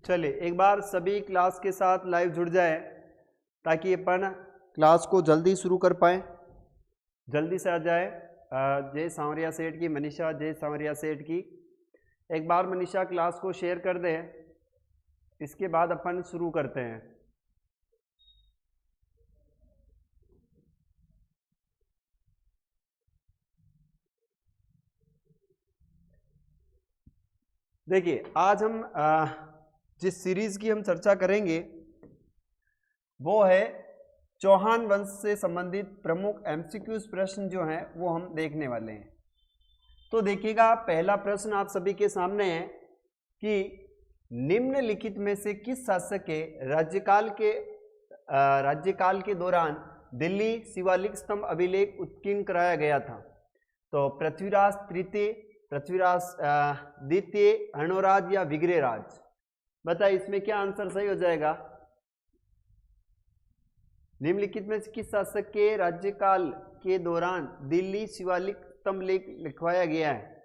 चलिए एक बार सभी क्लास के साथ लाइव जुड़ जाए ताकि अपन क्लास को जल्दी शुरू कर पाए। जल्दी से आ जाए। जय सांवरिया सेठ की मनीषा, जय सांवरिया सेठ की। एक बार मनीषा क्लास को शेयर कर दे, इसके बाद अपन शुरू करते हैं। देखिए आज हम जिस सीरीज की हम चर्चा करेंगे वो है चौहान वंश से संबंधित प्रमुख एमसीक्यूज प्रश्न जो हैं वो हम देखने वाले हैं। तो देखिएगा, पहला प्रश्न आप सभी के सामने है कि निम्नलिखित में से किस शासक के राज्यकाल के दौरान दिल्ली शिवालिक स्तंभ अभिलेख उत्कीर्ण कराया गया था? तो पृथ्वीराज तृतीय, पृथ्वीराज द्वितीय, अर्णोराज या विग्रहराज? बताइए इसमें क्या आंसर सही हो जाएगा। निम्नलिखित में से किस शासक के राज्यकाल के दौरान दिल्ली शिवालिक स्तंभ लेख लिखवाया गया है?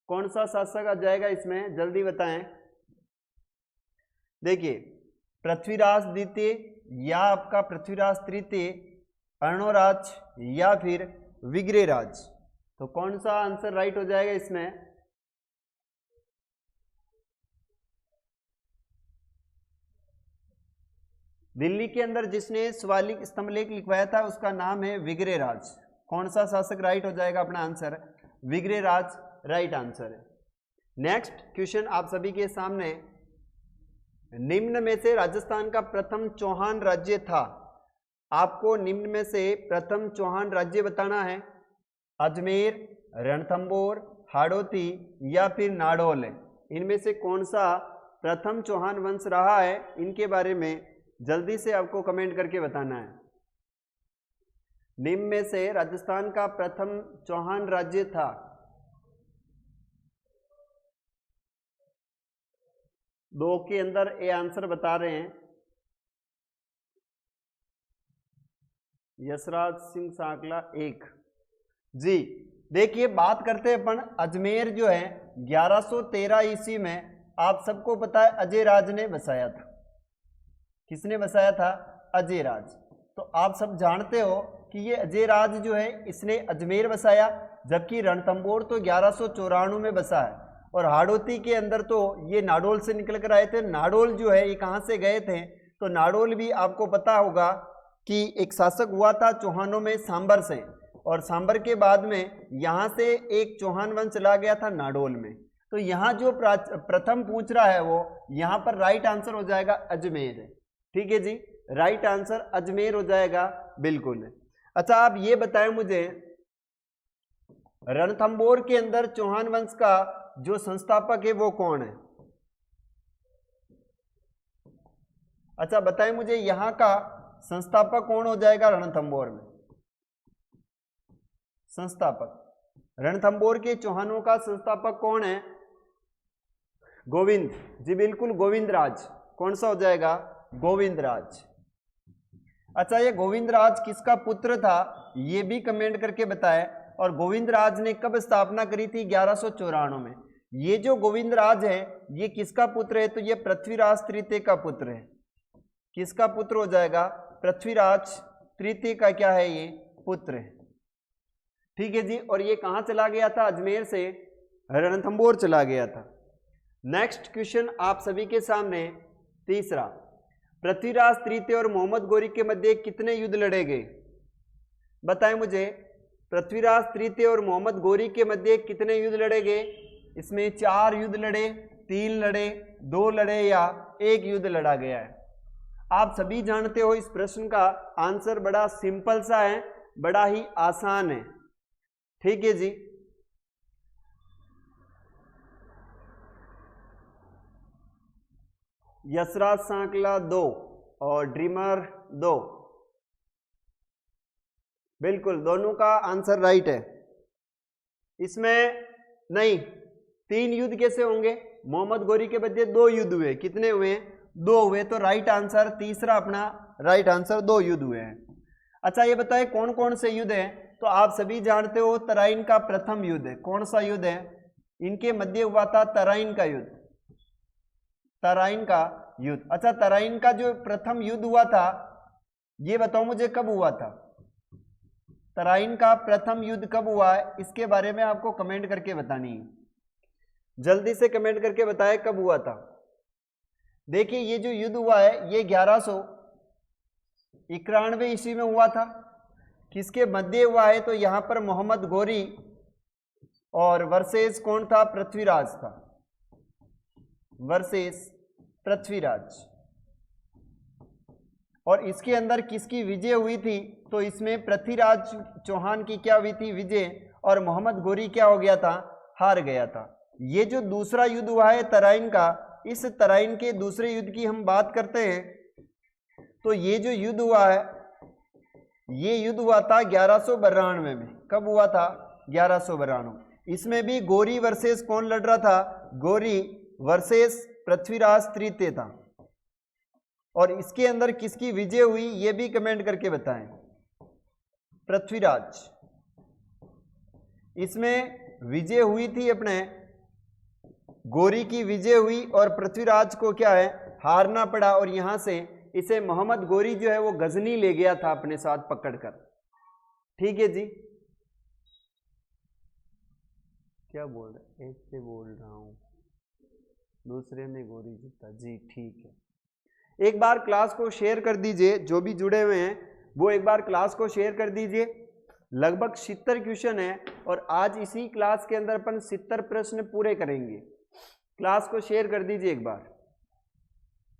कौन सा शासक आ जाएगा इसमें, जल्दी बताएं। देखिए, पृथ्वीराज द्वितीय या आपका पृथ्वीराज तृतीय, अर्णोराज या फिर विग्रहराज? तो कौन सा आंसर राइट हो जाएगा इसमें? दिल्ली के अंदर जिसने शिवालिक स्तंभ लेख लिखवाया था उसका नाम है विग्रहराज। कौन सा शासक राइट हो जाएगा अपना आंसर? विग्रहराज राइट आंसर है। नेक्स्ट क्वेश्चन आप सभी के सामने, निम्न में से राजस्थान का प्रथम चौहान राज्य था? आपको निम्न में से प्रथम चौहान राज्य बताना है। अजमेर, रणथंबोर, हाड़ौती या फिर नाडोल? इनमें से कौन सा प्रथम चौहान वंश रहा है, इनके बारे में जल्दी से आपको कमेंट करके बताना है। निम्न में से राजस्थान का प्रथम चौहान राज्य था? दो के अंदर ये आंसर बता रहे हैं। यशराज सिंह सांकला एक जी। देखिए बात करते हैं अपन, अजमेर जो है 1113 ईस्वी में आप सबको पता है अजय राज ने बसाया था। किसने बसाया था? अजय राज। तो आप सब जानते हो कि ये अजय राज जो है इसने अजमेर बसाया, जबकि रणथंबोर तो 1194 में बसा है, और हाड़ौती के अंदर तो ये नाडोल से निकल कर आए थे। नाडोल जो है ये कहाँ से गए थे? तो नाडोल भी आपको पता होगा कि एक शासक हुआ था चौहानों में सांबर से, और सांबर के बाद में यहाँ से एक चौहान वंश चला गया था नाडोल में। तो यहाँ जो प्रथम पूछ रहा है वो यहाँ पर राइट आंसर हो जाएगा अजमेर। ठीक है जी, राइट आंसर अजमेर हो जाएगा बिल्कुल। अच्छा आप ये बताएं मुझे, रणथंबोर के अंदर चौहान वंश का जो संस्थापक है वो कौन है? अच्छा बताएं मुझे, यहाँ का संस्थापक कौन हो जाएगा रणथंबोर में? संस्थापक रणथंबोर के चौहानों का संस्थापक कौन है? गोविंद जी, बिल्कुल गोविंद राज। कौन सा हो जाएगा? गोविंद राज। अच्छा ये गोविंद राज किसका पुत्र था, ये भी कमेंट करके बताएं। और गोविंद राज ने कब स्थापना करी थी? 1194 में। ये जो गोविंद राज है ये किसका पुत्र है? तो ये पृथ्वीराज तृतीय का पुत्र है। किसका पुत्र हो जाएगा? पृथ्वीराज तृतीय का क्या है ये? पुत्र है। ठीक है जी, और ये कहाँ चला गया था? अजमेर से रणथंबोर चला गया था। नेक्स्ट क्वेश्चन आप सभी के सामने, तीसरा, पृथ्वीराज तृतीय और मोहम्मद गोरी के मध्य कितने युद्ध लड़े गए? बताएं मुझे, पृथ्वीराज तृतीय और मोहम्मद गोरी के मध्य कितने युद्ध लड़े गए? इसमें 4 युद्ध लड़े, 3 लड़े, 2 लड़े या 1 युद्ध लड़ा गया है? आप सभी जानते हो इस प्रश्न का आंसर बड़ा सिंपल सा है, बड़ा ही आसान है। ठीक है जी, यशराज सांकला 2 और ड्रीमर 2, बिल्कुल दोनों का आंसर राइट है। इसमें नहीं, 3 युद्ध कैसे होंगे? मोहम्मद गोरी के बदले 2 युद्ध हुए। कितने हुए? 2 हुए। तो राइट आंसर तीसरा अपना राइट आंसर, 2 युद्ध हुए हैं। अच्छा ये बताए कौन कौन से युद्ध हैं? तो आप सभी जानते हो तराइन का प्रथम युद्ध है। कौन सा युद्ध है? इनके मध्य हुआ था तराइन का युद्ध। तराइन का युद्ध। अच्छा, तराइन का जो प्रथम युद्ध हुआ था ये बताओ मुझे कब हुआ था? तराइन का प्रथम युद्ध कब हुआ है, इसके बारे में आपको कमेंट करके बतानी है। जल्दी से कमेंट करके बताएं कब हुआ था। देखिए ये जो युद्ध हुआ है ये 1191 ईस्वी में हुआ था। किसके मध्य हुआ है? तो यहां पर मोहम्मद गोरी और वर्सेस कौन था? पृथ्वीराज था, वर्सेस पृथ्वीराज। और इसके अंदर किसकी विजय हुई थी? तो इसमें पृथ्वीराज चौहान की क्या हुई थी? विजय। और मोहम्मद गोरी क्या हो गया था? हार गया था। ये जो दूसरा युद्ध हुआ है तराइन का, इस तराइन के दूसरे युद्ध की हम बात करते हैं तो ये जो युद्ध हुआ है ये युद्ध हुआ था 1192 में। कब हुआ था? 1192। इसमें भी गोरी वर्सेस कौन लड़ रहा था? गोरी वर्सेस पृथ्वीराज तृतीय था। और इसके अंदर किसकी विजय हुई ये भी कमेंट करके बताएं। पृथ्वीराज, इसमें विजय हुई थी अपने गोरी की विजय हुई और पृथ्वीराज को क्या है? हारना पड़ा। और यहां से इसे मोहम्मद गोरी जो है वो गजनी ले गया था अपने साथ पकड़कर। ठीक है जी, क्या बोल रहे? एक से बोल रहा हूं, दूसरे में गोरी जीता जी। ठीक है, एक बार क्लास को शेयर कर दीजिए, जो भी जुड़े हुए हैं वो एक बार क्लास को शेयर कर दीजिए। लगभग 70 क्वेश्चन है और आज इसी क्लास के अंदर अपन 70 प्रश्न पूरे करेंगे। क्लास को शेयर कर दीजिए एक बार।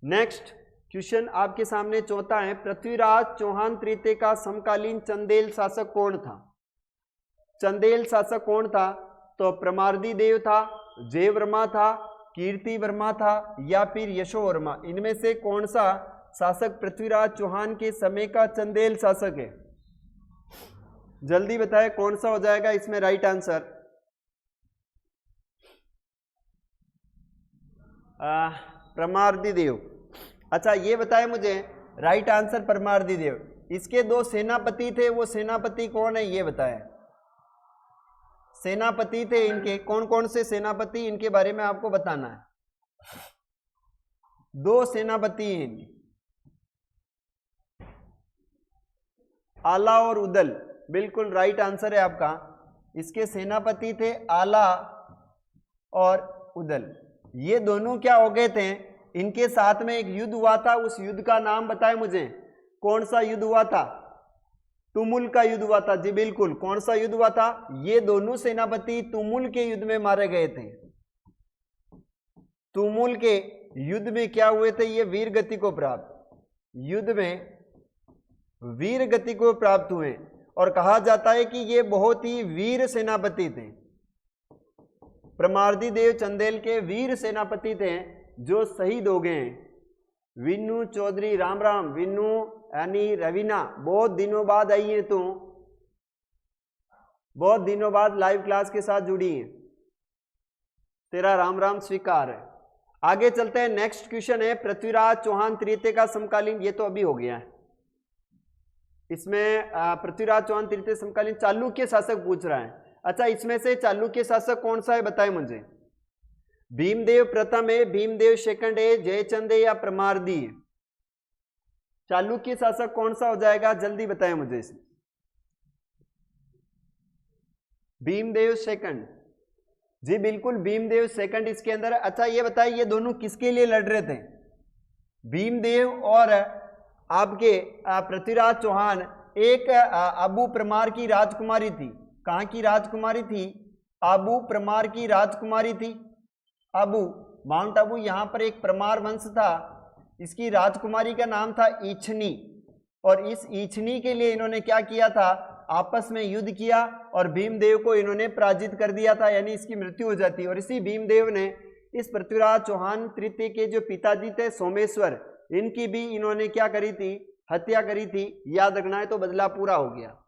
नेक्स्ट क्वेश्चन आपके सामने चौथा है, पृथ्वीराज चौहान तृतीय का समकालीन चंदेल शासक कौन था? चंदेल शासक कौन था? तो प्रमार्दी देव था, जयवर्मा था, कीर्ति वर्मा था या फिर यशोवर्मा। इनमें से कौन सा शासक पृथ्वीराज चौहान के समय का चंदेल शासक है? जल्दी बताएं कौन सा हो जाएगा इसमें राइट आंसर? प्रमार्दी देव। अच्छा ये बताएं मुझे, राइट आंसर प्रमार्दी देव। इसके दो सेनापति थे, वो सेनापति कौन है ये बताएं। सेनापति थे इनके, कौन कौन से सेनापति, इनके बारे में आपको बताना है। दो सेनापति हैं इनके, आला और उदल। बिल्कुल राइट आंसर है आपका। इसके सेनापति थे आला और उदल। ये दोनों क्या हो गए थे? इनके साथ में एक युद्ध हुआ था, उस युद्ध का नाम बताएं मुझे। कौन सा युद्ध हुआ था? तुमुल का युद्ध हुआ था जी, बिल्कुल। कौन सा युद्ध हुआ था? ये दोनों सेनापति तुमुल के युद्ध में मारे गए थे। तुमुल के युद्ध में क्या हुए थे? ये वीर गति को प्राप्त, युद्ध में वीर गति को प्राप्त हुए। और कहा जाता है कि ये बहुत ही वीर सेनापति थे। प्रमार्दी देव चंदेल के वीर सेनापति थे जो शहीद हो गए हैं। विन्नू चौधरी, राम राम। विन्नू यानी रवीना, बहुत दिनों बाद आई है, तू बहुत दिनों बाद लाइव क्लास के साथ जुड़ी है, तेरा राम राम स्वीकार है। आगे चलते हैं, नेक्स्ट क्वेश्चन है पृथ्वीराज चौहान तृतीय का समकालीन, ये तो अभी हो गया है। इसमें पृथ्वीराज चौहान तृतीय समकालीन चालुक्य शासक पूछ रहा है। अच्छा, इसमें से चालुक्य शासक कौन सा है बताएं मुझे। भीमदेव प्रथम है, भीमदेव सेकंड है, जयचंद है या प्रमार्दी है? चालुक्य शासक कौन सा हो जाएगा? जल्दी बताएं मुझे इसमें। भीमदेव सेकंड जी, बिल्कुल भीमदेव सेकंड इसके अंदर। अच्छा ये बताइए ये दोनों किसके लिए लड़ रहे थे? भीमदेव और आपके पृथ्वीराज चौहान। एक आबू प्रमार की राजकुमारी थी। कहां की राजकुमारी थी? आबू प्रमार की राजकुमारी थी। आबू, माउंट आबू, यहां पर एक प्रमार वंश था, इसकी राजकुमारी का नाम था ईछनी। और इस ईछनी के लिए इन्होंने क्या किया था? आपस में युद्ध किया और भीमदेव को इन्होंने पराजित कर दिया था, यानी इसकी मृत्यु हो जाती। और इसी भीमदेव ने इस पृथ्वीराज चौहान तृतीय के जो पिताजी थे सोमेश्वर, इनकी भी इन्होंने क्या करी थी? हत्या करी थी। याद रखना है, तो बदला पूरा हो गया।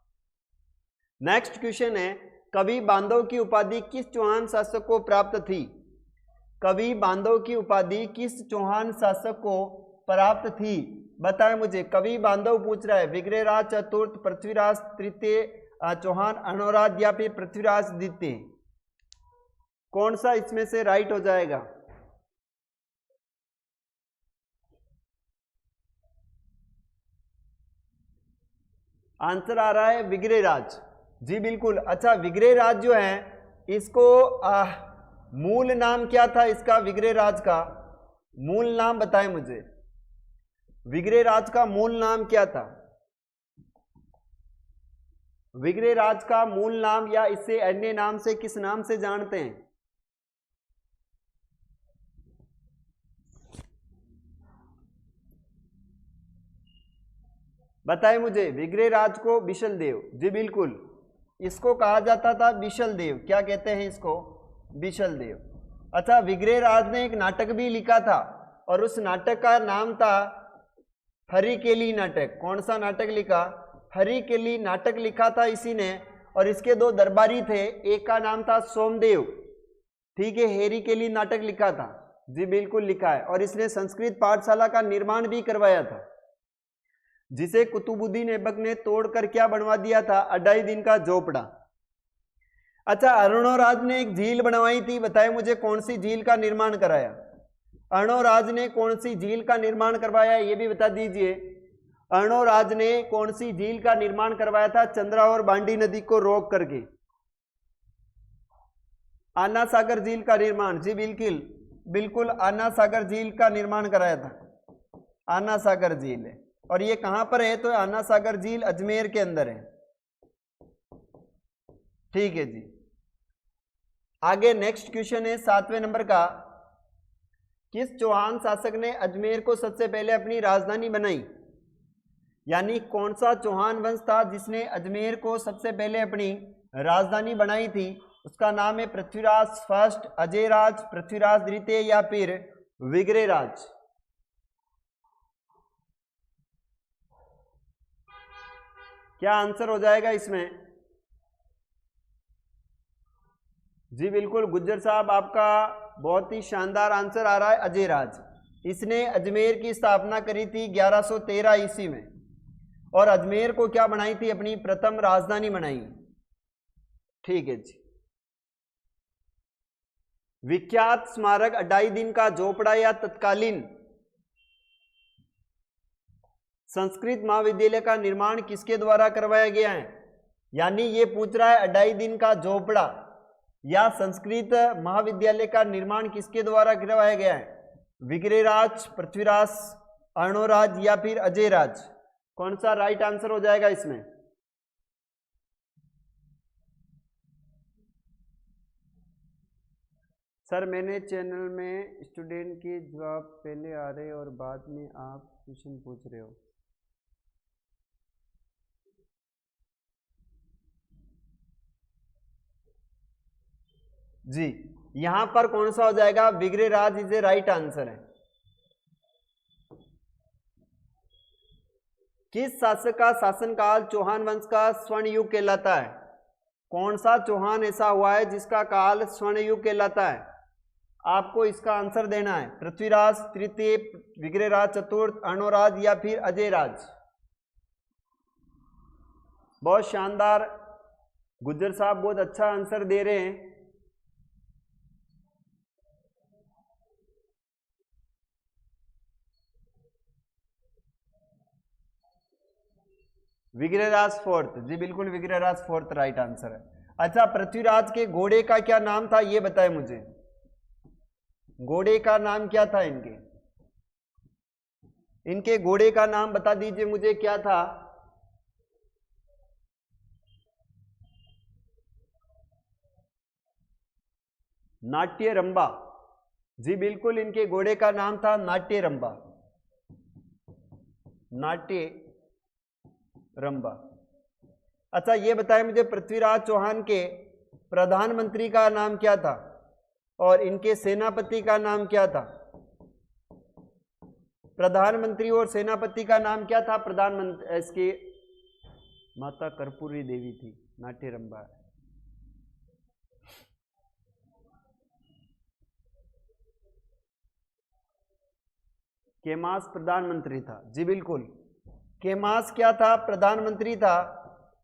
नेक्स्ट क्वेश्चन है, कवि बांधव की उपाधि किस चौहान शासक को प्राप्त थी? कवि बांधव की उपाधि किस चौहान शासक को प्राप्त थी? बताएं मुझे। कवि बांधव पूछ रहा है, विग्रहराज चतुर्थ, पृथ्वीराज तृतीय, चौहान अनोराज या फिर पृथ्वीराज द्वितीय? कौन सा इसमें से राइट हो जाएगा? आंसर आ रहा है विग्रहराज। जी बिल्कुल। अच्छा, विग्रहराज जो है इसको मूल नाम क्या था इसका? विग्रहराज का मूल नाम बताएं मुझे। विग्रहराज का मूल नाम क्या था? विग्रहराज का मूल नाम या इससे अन्य नाम से किस नाम से जानते हैं? बताएं मुझे। विग्रहराज को बिशल देव। जी बिल्कुल, इसको कहा जाता था बिशल देव। क्या कहते हैं इसको? बिशल देव। अच्छा, विग्रहराज ने एक नाटक भी लिखा था और उस नाटक का नाम था हरिकेली नाटक। कौन सा नाटक लिखा? हरिकेली नाटक लिखा था इसी ने। और इसके दो दरबारी थे, एक का नाम था सोमदेव, ठीक है, हरिकेली नाटक लिखा था। जी बिल्कुल लिखा है। और इसने संस्कृत पाठशाला का निर्माण भी करवाया था, जिसे कुतुबुद्दीन ऐबक ने तोड़कर क्या बनवा दिया था? 2.5 दिन का झोपड़ा। अच्छा, अर्णोराज ने एक झील बनवाई थी, बताए मुझे कौन सी झील का निर्माण कराया? अर्णोराज ने कौन सी झील का निर्माण करवाया ये भी बता दीजिए। अर्णोराज ने कौन सी झील का निर्माण करवाया था चंद्रा और बांडी नदी को रोक करके? आना सागर झील का निर्माण। जी बिल्कुल बिल्कुल, आना सागर झील का निर्माण कराया था। आना सागर झील है। और ये कहां पर है? तो आना सागर झील अजमेर के अंदर है। ठीक है जी। आगे नेक्स्ट क्वेश्चन है 7वें नंबर का। किस चौहान शासक ने अजमेर को सबसे पहले अपनी राजधानी बनाई? यानी कौन सा चौहान वंश था जिसने अजमेर को सबसे पहले अपनी राजधानी बनाई थी? उसका नाम है पृथ्वीराज फर्स्ट, अजयराज, पृथ्वीराज द्वितीय या फिर विग्रहराज। क्या आंसर हो जाएगा इसमें? जी बिल्कुल गुज्जर साहब, आपका बहुत ही शानदार आंसर आ रहा है, अजयराज। इसने अजमेर की स्थापना करी थी 1113 ईस्वी में और अजमेर को क्या बनाई थी? अपनी प्रथम राजधानी बनाई। ठीक है जी। विख्यात स्मारक 2.5 दिन का झोपड़ा या तत्कालीन संस्कृत महाविद्यालय का निर्माण किसके द्वारा करवाया गया है? यानी ये पूछ रहा है 2.5 दिन का झोपड़ा या संस्कृत महाविद्यालय का निर्माण किसके द्वारा करवाया गया है? विग्रहराज, पृथ्वीराज, अर्णोराज या फिर अजयराज? कौन सा राइट आंसर हो जाएगा इसमें? सर मैंने चैनल में स्टूडेंट के जवाब पहले आ रहे और बाद में आप क्वेश्चन पूछ रहे हो। जी, यहां पर कौन सा हो जाएगा? Vigraharaj is a right answer है। किस शासक का शासनकाल चौहान वंश का स्वर्ण युग कहलाता है? कौन सा चौहान ऐसा हुआ है जिसका काल स्वर्ण युग कहलाता है? आपको इसका आंसर देना है। पृथ्वीराज तृतीय, विग्रहराज चतुर्थ, अर्णोराज या फिर अजयराज? बहुत शानदार गुज्जर साहब, बहुत अच्छा आंसर दे रहे हैं। विग्रहराज फोर्थ। जी बिल्कुल, विग्रहराज फोर्थ राइट आंसर है। अच्छा, पृथ्वीराज के घोड़े का क्या नाम था ये बताएं मुझे। घोड़े का नाम क्या था इनके? इनके घोड़े का नाम बता दीजिए मुझे, क्या था? नाट्य रंबा। जी बिल्कुल, इनके घोड़े का नाम था नाट्य रंबा। नाट्य रंबा। अच्छा, ये बताएं मुझे, पृथ्वीराज चौहान के प्रधानमंत्री का नाम क्या था और इनके सेनापति का नाम क्या था? प्रधानमंत्री और सेनापति का नाम क्या था? प्रधानमंत्री इसकी माता कर्पूरी देवी थी, नाट्य रंबा। केमास प्रधानमंत्री था। जी बिल्कुल, केमास क्या था? प्रधानमंत्री था।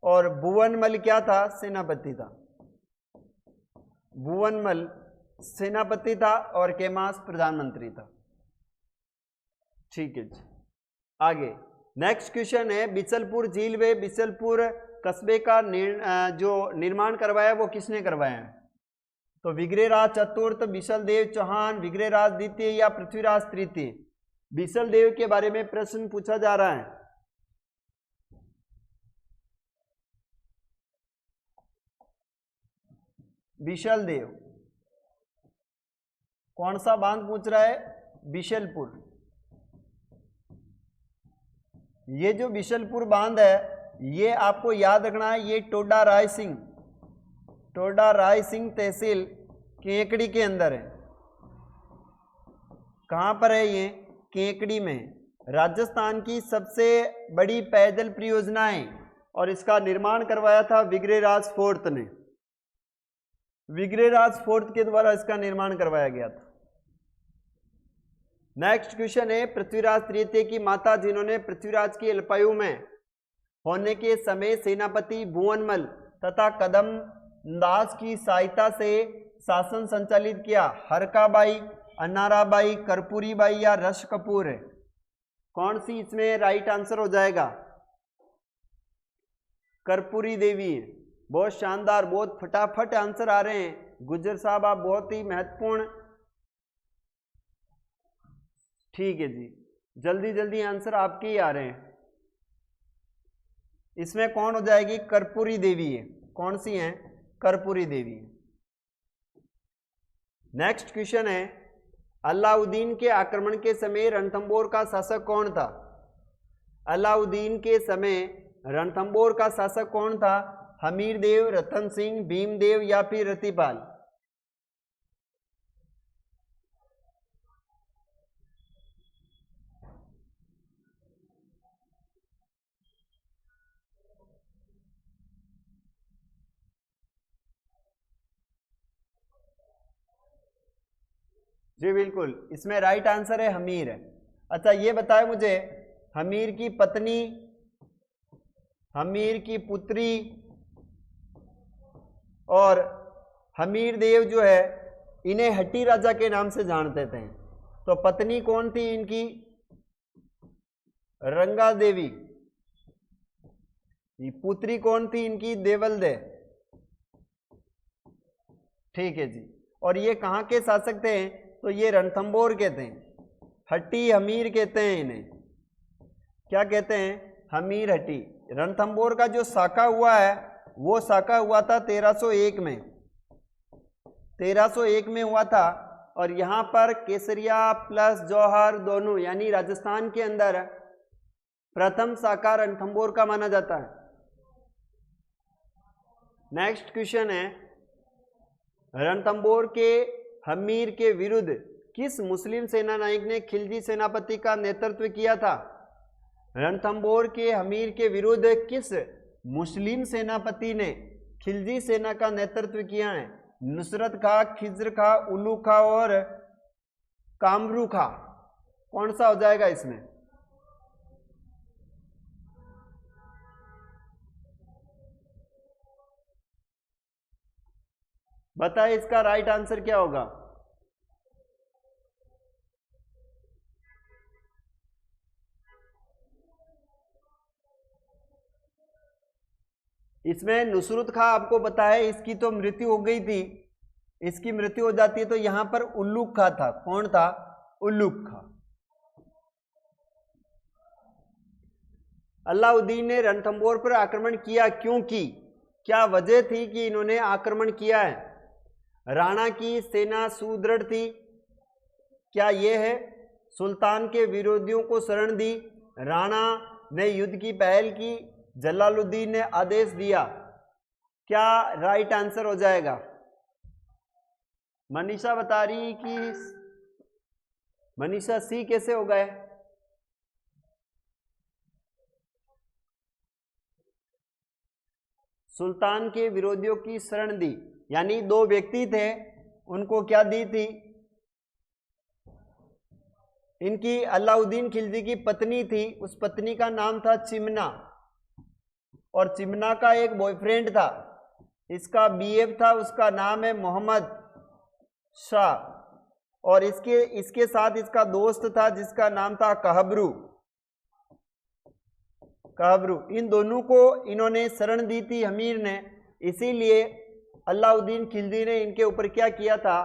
और भुवनमल क्या था? सेनापति था। भुवनमल सेनापति था और केमास प्रधानमंत्री था। ठीक है जी। आगे नेक्स्ट क्वेश्चन है बिचलपुर झील व बिचलपुर कस्बे का जो निर्माण करवाया वो किसने करवाया है? तो विग्रहराज चतुर्थ, बिशलदेव चौहान, विग्रहराज द्वितीय या पृथ्वीराज तृतीय? बिशलदेव के बारे में प्रश्न पूछा जा रहा है। बिशलदेव कौन सा बांध पूछ रहा है? बिशलपुर। ये जो बिशलपुर बांध है ये आपको याद रखना है, ये टोडा राय सिंह तहसील केकड़ी के अंदर है। कहां पर है ये? केकड़ी में। राजस्थान की सबसे बड़ी पेयजल परियोजना है और इसका निर्माण करवाया था विग्रहराज फोर्थ ने। विग्रहराज फोर्थ के द्वारा इसका निर्माण करवाया गया था। नेक्स्ट क्वेश्चन है पृथ्वीराज तृतीय की माता जिन्होंने पृथ्वीराज की अल्पायु में होने के समय सेनापति भुवनमल तथा कदमदास की सहायता से शासन संचालित किया, हरकाबाई, अनाराबाई, कर्पूरीबाई या रश कपूर है? कौन सी इसमें राइट आंसर हो जाएगा? कर्पूरी देवी है। बहुत शानदार, बहुत फटाफट आंसर आ रहे हैं गुज्जर साहब, आप बहुत ही महत्वपूर्ण। ठीक है जी, जल्दी जल्दी आंसर आपके ही आ रहे हैं। इसमें कौन हो जाएगी? कर्पूरी देवी है। कौन सी है? कर्पूरी देवी। नेक्स्ट क्वेश्चन है अलाउद्दीन के आक्रमण के समय रणथंबोर का शासक कौन था? अलाउद्दीन के समय रणथंबोर का शासक कौन था? हमीर देव, रतन सिंह, भीमदेव या फिर रतिपाल? जी बिल्कुल, इसमें राइट आंसर है हमीर है। अच्छा ये बताए मुझे, हमीर की पत्नी, हमीर की पुत्री और हमीर देव जो है इन्हें हट्टी राजा के नाम से जानते थे। तो पत्नी कौन थी इनकी? रंगा देवी। पुत्री कौन थी इनकी? देवलदे। ठीक है जी। और ये कहाँ के शासक थे? तो ये रणथंबोर के थे। हट्टी हमीर कहते हैं इन्हें। क्या कहते हैं? हमीर हट्टी। रणथंबोर का जो साका हुआ है वो साका हुआ था 1301 में। 1301 में हुआ था। और यहाँ पर केसरिया प्लस जौहर दोनों, यानी राजस्थान के अंदर प्रथम साका रणथंबोर का माना जाता है। नेक्स्ट क्वेश्चन है रणथंबोर के हमीर के विरुद्ध किस मुस्लिम सेना नायक ने खिलजी सेनापति का नेतृत्व किया था? रणथंबोर के हमीर के विरुद्ध किस मुस्लिम सेनापति ने खिलजी सेना का नेतृत्व किया है? नुसरत खां, खिज्र खां, उल्लू खां और कामरू खां? कौन सा हो जाएगा इसमें? बताइए इसका राइट आंसर क्या होगा? इसमें नुसरत खां आपको पता है इसकी तो मृत्यु हो गई थी, इसकी मृत्यु हो जाती है तो यहां पर उल्लूक खां था। कौन था? उल्लूक खां। अलाउद्दीन ने रणथंबोर पर आक्रमण किया क्यों की? क्या वजह थी कि इन्होंने आक्रमण किया है? राणा की सेना सुदृढ़ थी, क्या यह है? सुल्तान के विरोधियों को शरण दी, राणा ने युद्ध की पहल की, जलालुद्दीन ने आदेश दिया? क्या राइट आंसर हो जाएगा? मनीषा बता रही कि मनीषा सी कैसे हो गए? सुल्तान के विरोधियों की शरण दी, यानी दो व्यक्ति थे, उनको क्या दी थी? इनकी अलाउद्दीन खिलजी की पत्नी थी, उस पत्नी का नाम था चिमना, और चिमना का एक बॉयफ्रेंड था, इसका बीएफ था, उसका नाम है मोहम्मद शाह, और इसके साथ इसका दोस्त था जिसका नाम था कहबरू। कहबरू, इन दोनों को इन्होंने शरण दी थी हमीर ने, इसीलिए अलाउद्दीन खिलजी ने इनके ऊपर क्या किया था,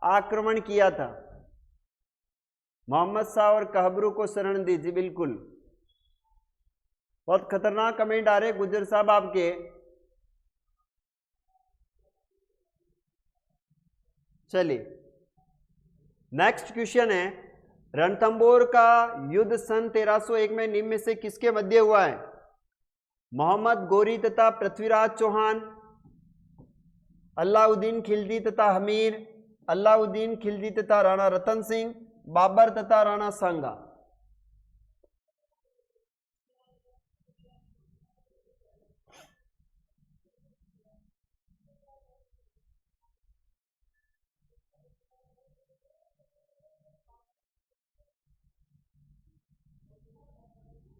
आक्रमण किया था। मोहम्मद शाह और कहबरू को शरण दी थी। बिल्कुल, बहुत खतरनाक कमेंट आ रहे गुज्जर साहब आपके। चलिए नेक्स्ट क्वेश्चन है, रणथंबोर का युद्ध सन 1301 में निम्न में से किसके मध्य हुआ है? मोहम्मद गोरी तथा पृथ्वीराज चौहान, अलाउद्दीन खिलजी तथा हमीर, अलाउद्दीन खिलजी तथा राणा रतन सिंह, बाबर तथा राणा सांगा।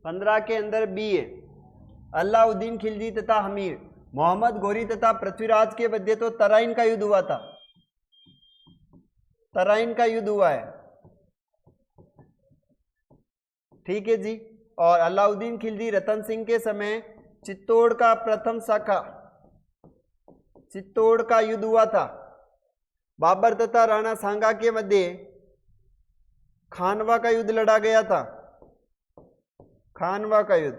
पंद्रह के अंदर बी है, अलाउद्दीन खिलजी तथा हमीर। मोहम्मद गोरी तथा पृथ्वीराज के मध्य तो तराइन का युद्ध हुआ था, तराइन का युद्ध हुआ है, ठीक है जी। और अलाउद्दीन खिलजी रतन सिंह के समय चित्तौड़ का प्रथम शाखा, चित्तौड़ का युद्ध हुआ था। बाबर तथा राणा सांगा के मध्य खानवा का युद्ध लड़ा गया था, खानवा का युद्ध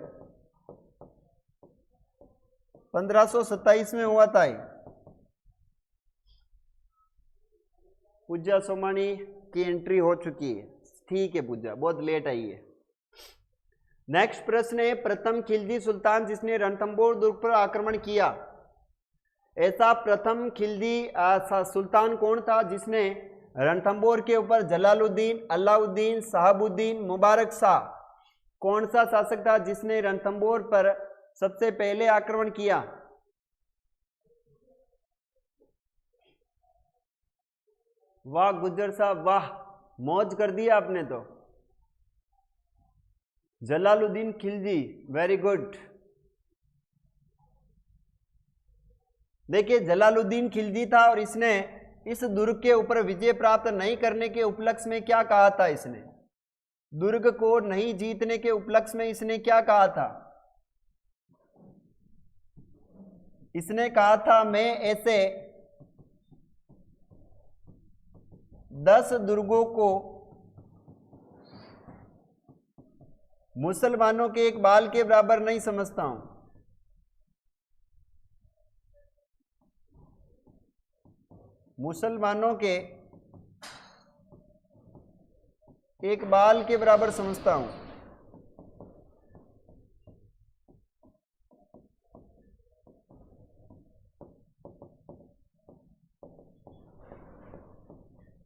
1527 में हुआ था। पूजा सोमानी की एंट्री हो चुकी है, ठीक है पूजा, बहुत लेट आई है। नेक्स्ट प्रश्न है, प्रथम खिलजी सुल्तान जिसने रणथंबोर दुर्ग पर आक्रमण किया, ऐसा प्रथम खिलजी सुल्तान कौन था जिसने रणथंबोर के ऊपर जलालुद्दीन, अलाउद्दीन, शहाबुद्दीन, मुबारक शाह, कौन सा शासक था जिसने रणथंबोर पर सबसे पहले आक्रमण किया? वाह गुज्जर साहब वाह, मौज कर दिया आपने तो। Jalaluddin Khilji, very good. देखिए जलालुद्दीन खिलजी था और इसने इस दुर्ग के ऊपर विजय प्राप्त नहीं करने के उपलक्ष्य में क्या कहा था? इसने दुर्ग को नहीं जीतने के उपलक्ष्य में इसने क्या कहा था? इसने कहा था मैं ऐसे 10 दुर्गों को मुसलमानों के एक बाल के बराबर नहीं समझता हूं। मुसलमानों के एक बाल के बराबर समझता हूं।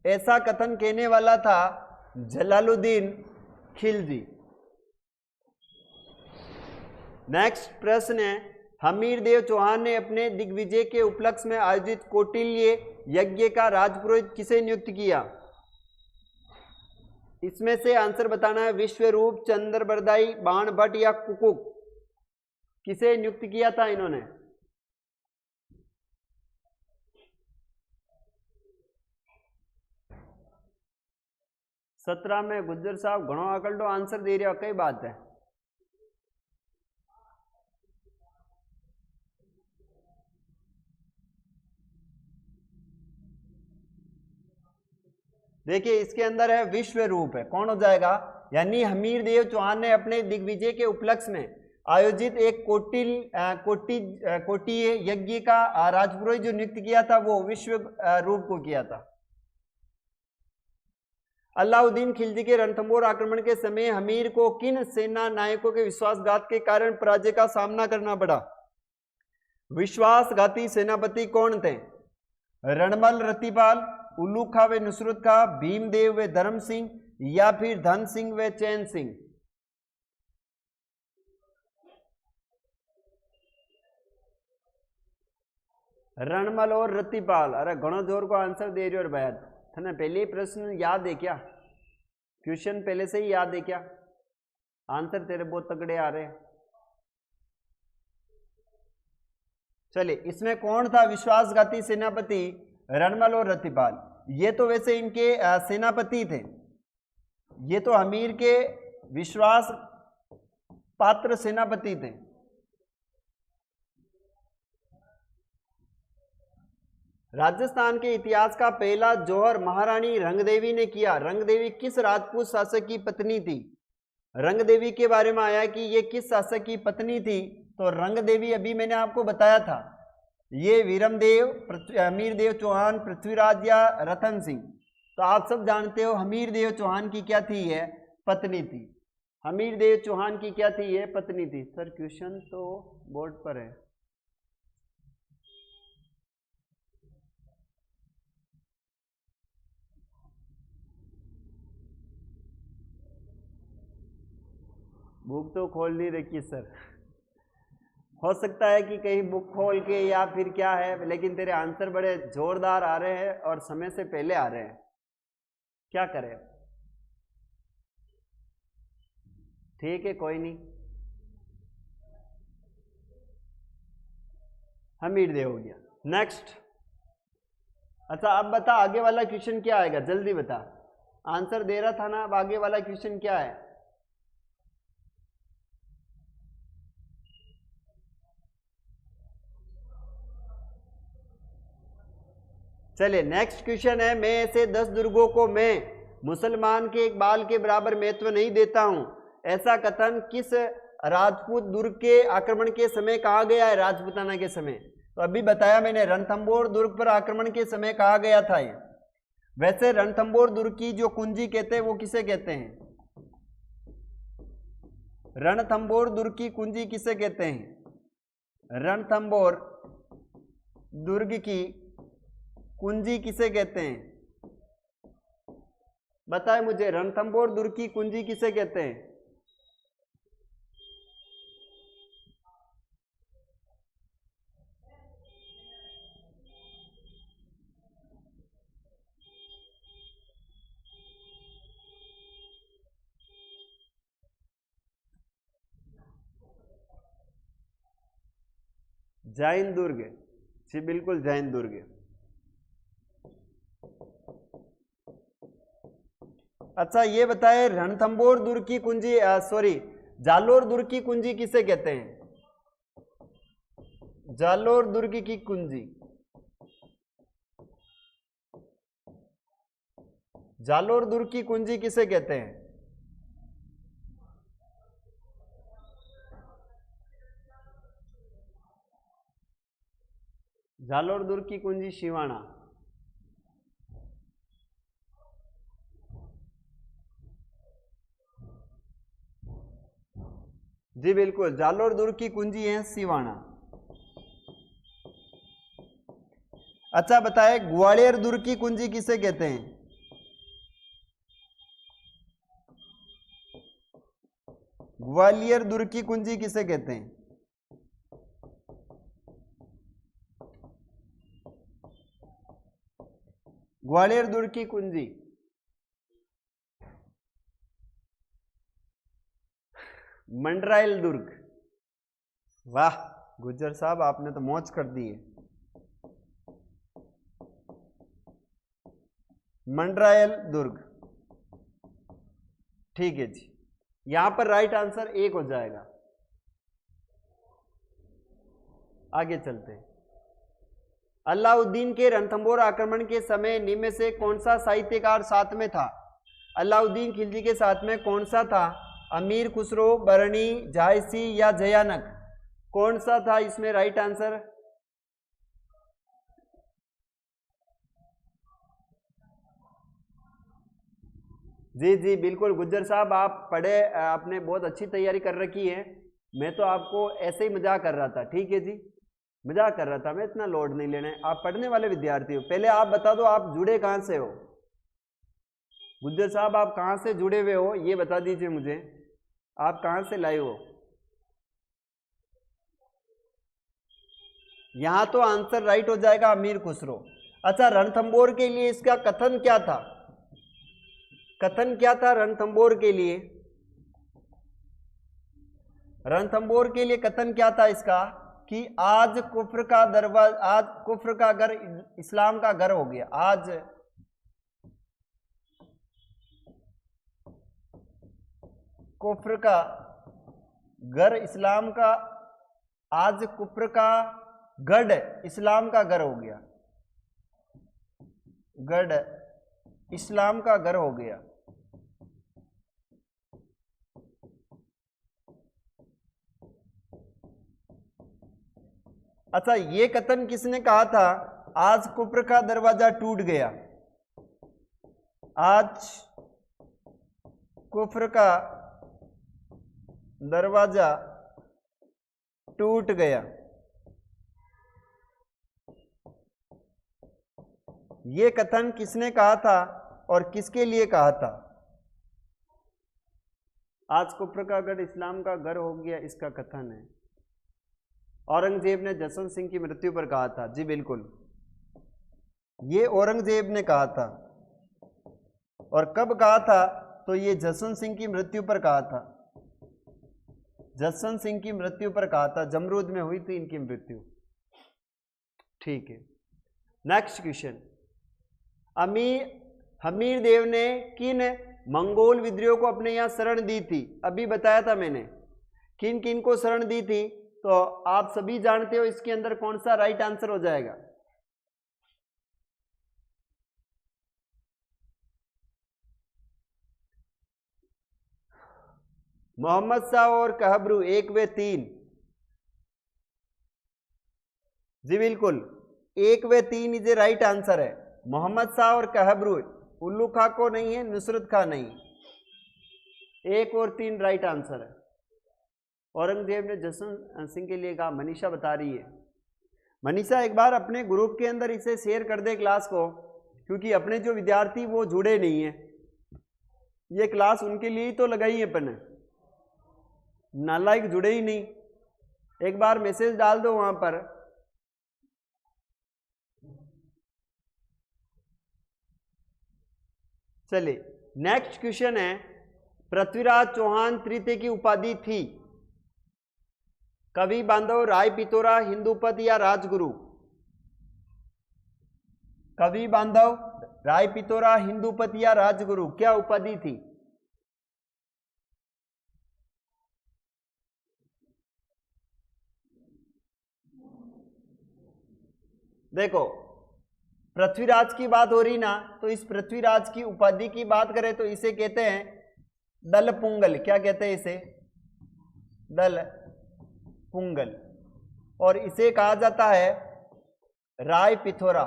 ऐसा कथन कहने वाला था जलालुद्दीन खिलजी। नेक्स्ट प्रश्न है, हमीर देव चौहान ने अपने दिग्विजय के उपलक्ष्य में आयोजित कौटिल्य यज्ञ का राजपुरोहित किसे नियुक्त किया? इसमें से आंसर बताना है, विश्वरूप, चंद्रबरदाई, बाण भट्ट या कुकुक, किसे नियुक्त किया था इन्होंने? सत्रह में गुज्जर साहब घणो आकल आंसर दे रहे हो, कई बात है। देखिए इसके अंदर है विश्वरूप है, कौन हो जाएगा? यानी हमीर देव चौहान ने अपने दिग्विजय के उपलक्ष्य में आयोजित एक कोटिय यज्ञ का राजपुरोहित जो नियुक्त किया था वो विश्वरूप को किया था। अलाउद्दीन खिलजी के रणथंबोर आक्रमण के समय हमीर को किन सेना नायकों के विश्वासघात के कारण पराजय का सामना करना पड़ा? विश्वासघाती सेनापति कौन थे? रणमल रतिपाल, उल्लूखा व नुसरत खां, भीमदेव व धर्म सिंह या फिर धन सिंह व चैन सिंह? रणमल और रतिपाल। अरे घणो जोर को आंसर दे रहे हो भाई, थाने पहले प्रश्न याद है क्या? क्वेश्चन पहले से ही याद है क्या? आंसर तेरे बहुत तगड़े आ रहे हैं। चलिए इसमें कौन था विश्वासघाती सेनापति? रणमल और रतिपाल। ये तो वैसे इनके सेनापति थे, ये तो अमीर के विश्वास पात्र सेनापति थे? राजस्थान के इतिहास का पहला जौहर महारानी रंगदेवी ने किया। रंगदेवी किस राजपूत शासक की पत्नी थी? रंगदेवी के बारे में आया कि ये किस शासक की पत्नी थी, तो रंगदेवी अभी मैंने आपको बताया था, ये वीरमदेव, हमीरदेव चौहान, पृथ्वीराज या रतन सिंह। तो आप सब जानते हो हमीरदेव चौहान की क्या थी, ये पत्नी थी। हमीरदेव चौहान की क्या थी, ये पत्नी थी। सर क्वेश्चन तो बोर्ड पर है। बुक तो खोल नहीं रखी सर, हो सकता है कि कहीं बुक खोल के या फिर क्या है, लेकिन तेरे आंसर बड़े जोरदार आ रहे हैं और समय से पहले आ रहे हैं, क्या करें। ठीक है कोई नहीं, हमीरदेव हो गया। नेक्स्ट। अच्छा अब बता आगे वाला क्वेश्चन क्या आएगा, जल्दी बता। आंसर दे रहा था ना, अब आगे वाला क्वेश्चन क्या है? चलिए नेक्स्ट क्वेश्चन है, मैं ऐसे 10 दुर्गों को मैं मुसलमान के एक बाल के बराबर महत्व नहीं देता हूं, ऐसा कथन किस राजपूत दुर्ग के आक्रमण के समय कहा गया है? राजपूताना के समय। तो अभी बताया मैंने, रणथंबोर दुर्ग पर आक्रमण के समय कहा गया था ये। वैसे रणथंबोर दुर्ग की जो कुंजी कहते हैं वो किसे कहते हैं? रणथंबोर दुर्ग की कुंजी किसे कहते हैं? रणथंबोर दुर्ग की कुंजी किसे कहते हैं? बताए मुझे, रणथंबोर दुर्ग की कुंजी किसे कहते हैं? जैन दुर्ग जी, बिल्कुल जैन दुर्ग। अच्छा ये बताए रणथंबोर दुर्ग की कुंजी, सॉरी जालोर दुर्ग की कुंजी किसे कहते हैं? जालोर दुर्ग की कुंजी, जालोर दुर्ग की कुंजी किसे कहते हैं? जालोर दुर्ग की कुंजी शिवाना। जी बिल्कुल, जालोर दुर्ग की कुंजी है सिवाना। अच्छा बताए ग्वालियर दुर्ग की कुंजी किसे कहते हैं? ग्वालियर दुर्ग की कुंजी किसे कहते हैं? ग्वालियर दुर्ग की कुंजी, मंडरायल दुर्ग। वाह गुज्जर साहब, आपने तो मौज कर दी है। मंडरायल दुर्ग, ठीक है जी। यहां पर राइट आंसर एक हो जाएगा। आगे चलते हैं। अलाउद्दीन के रणथंबोर आक्रमण के समय निम्न में से कौन सा साहित्यकार साथ में था? अलाउद्दीन खिलजी के साथ में कौन सा था? अमीर खुसरो, बरनी, झांसी या जयानक, कौन सा था इसमें राइट आंसर? जी जी बिल्कुल गुज्जर साहब, आप पढ़े, आपने बहुत अच्छी तैयारी कर रखी है। मैं तो आपको ऐसे ही मजाक कर रहा था, ठीक है जी, मजाक कर रहा था मैं, इतना लोड नहीं लेना है। आप पढ़ने वाले विद्यार्थी हो। पहले आप बता दो आप जुड़े कहां से हो? गुज्जर साहब आप कहां से जुड़े हुए हो ये बता दीजिए मुझे, आप कहां से लाए हो? यहां तो आंसर राइट हो जाएगा अमीर खुसरो। अच्छा रणथंबोर के लिए इसका कथन क्या था? कथन क्या था रणथंबोर के लिए? रणथंबोर के लिए कथन क्या था इसका कि आज कुफ्र का दरवाजा, आज कुफ्र का घर इस्लाम का घर हो गया। आज कुफ्र का गढ़ इस्लाम का, आज कुफ्र का गढ़ इस्लाम का घर हो गया, गढ़ इस्लाम का घर हो गया। अच्छा, ये कथन किसने कहा था? आज कुफ्र का दरवाजा टूट गया, आज कुफ्र का दरवाजा टूट गया। ये कथन किसने कहा था और किसके लिए कहा था? आज कुफ्र का गढ़ इस्लाम का घर हो गया, इसका कथन है। औरंगजेब ने जसवंत सिंह की मृत्यु पर कहा था। जी बिल्कुल, ये औरंगजेब ने कहा था। और कब कहा था? तो ये जसवंत सिंह की मृत्यु पर कहा था, जसवंत सिंह की मृत्यु पर कहा था। जमरूद में हुई थी इनकी मृत्यु। ठीक है, नेक्स्ट क्वेश्चन। हमीर देव ने किन मंगोल विद्रोह को अपने यहां शरण दी थी? अभी बताया था मैंने किन किन को शरण दी थी, तो आप सभी जानते हो। इसके अंदर कौन सा राइट आंसर हो जाएगा? मोहम्मद शाह और कहबरू, 1 व 3। जी बिल्कुल, 1 व 3 इज ए राइट आंसर है। मोहम्मद शाह और कहबरू, उल्लू खां को नहीं है, नुसरत खां नहीं। 1 और 3 राइट आंसर है। औरंगजेब ने जसवंत सिंह के लिए कहा। मनीषा बता रही है। मनीषा एक बार अपने ग्रुप के अंदर इसे शेयर कर दे क्लास को, क्योंकि अपने जो विद्यार्थी वो जुड़े नहीं है। ये क्लास उनके लिए ही तो लगाई है अपन, नालायक जुड़े ही नहीं। एक बार मैसेज डाल दो वहां पर। चलिए, नेक्स्ट क्वेश्चन है, पृथ्वीराज चौहान तृतीय की उपाधि थी? कवि बांधव, राय पिथौरा, हिंदूपत या राजगुरु? कवि बांधव, राय पिथौरा, हिंदूपत या राजगुरु, क्या उपाधि थी? देखो, पृथ्वीराज की बात हो रही ना, तो इस पृथ्वीराज की उपाधि की बात करें तो इसे कहते हैं दल पुंगल। क्या कहते हैं इसे? दल पुंगल। और इसे कहा जाता है राय पिथौरा।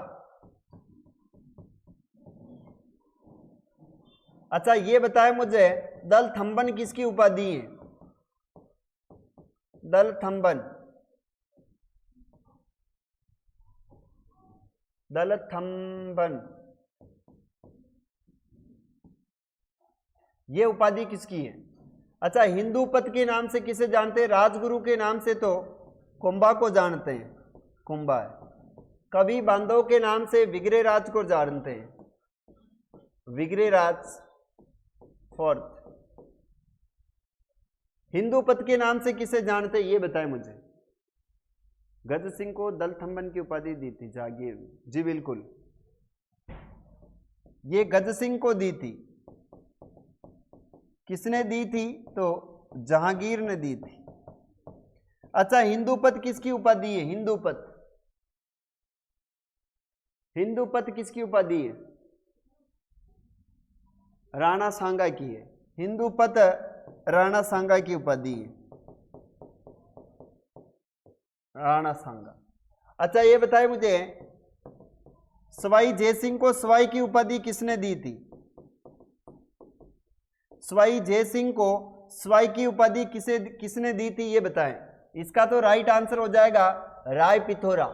अच्छा, ये बताए मुझे, दल थंबन किसकी उपाधि है? दल थंबन, दल थंबन, ये उपाधि किसकी है? अच्छा, हिंदूपत के नाम से किसे जानते हैं? राजगुरु के नाम से तो कुंभा को जानते हैं, कुंभा है। कवि बांधव के नाम से विग्रहराज को जानते हैं, विग्रहराज फोर्थ। हिंदूपत के नाम से किसे जानते हैं, ये बताएं मुझे। गज सिंह को दल थंबन की उपाधि दी थी जागीर। जी बिल्कुल, ये गज सिंह को दी थी। किसने दी थी? तो जहांगीर ने दी थी। अच्छा, हिंदूपत किसकी उपाधि है? हिंदूपत, हिंदूपत किसकी उपाधि है? राणा सांगा की है। हिंदूपत राणा सांगा की उपाधि है, राणा सांगा। अच्छा, ये बताए मुझे, सवाई जयसिंह को सवाई की उपाधि किसने दी थी? सवाई जयसिंह को सवाई की उपाधि किसने दी थी, ये बताएं। इसका तो राइट आंसर हो जाएगा राय पिथौरा।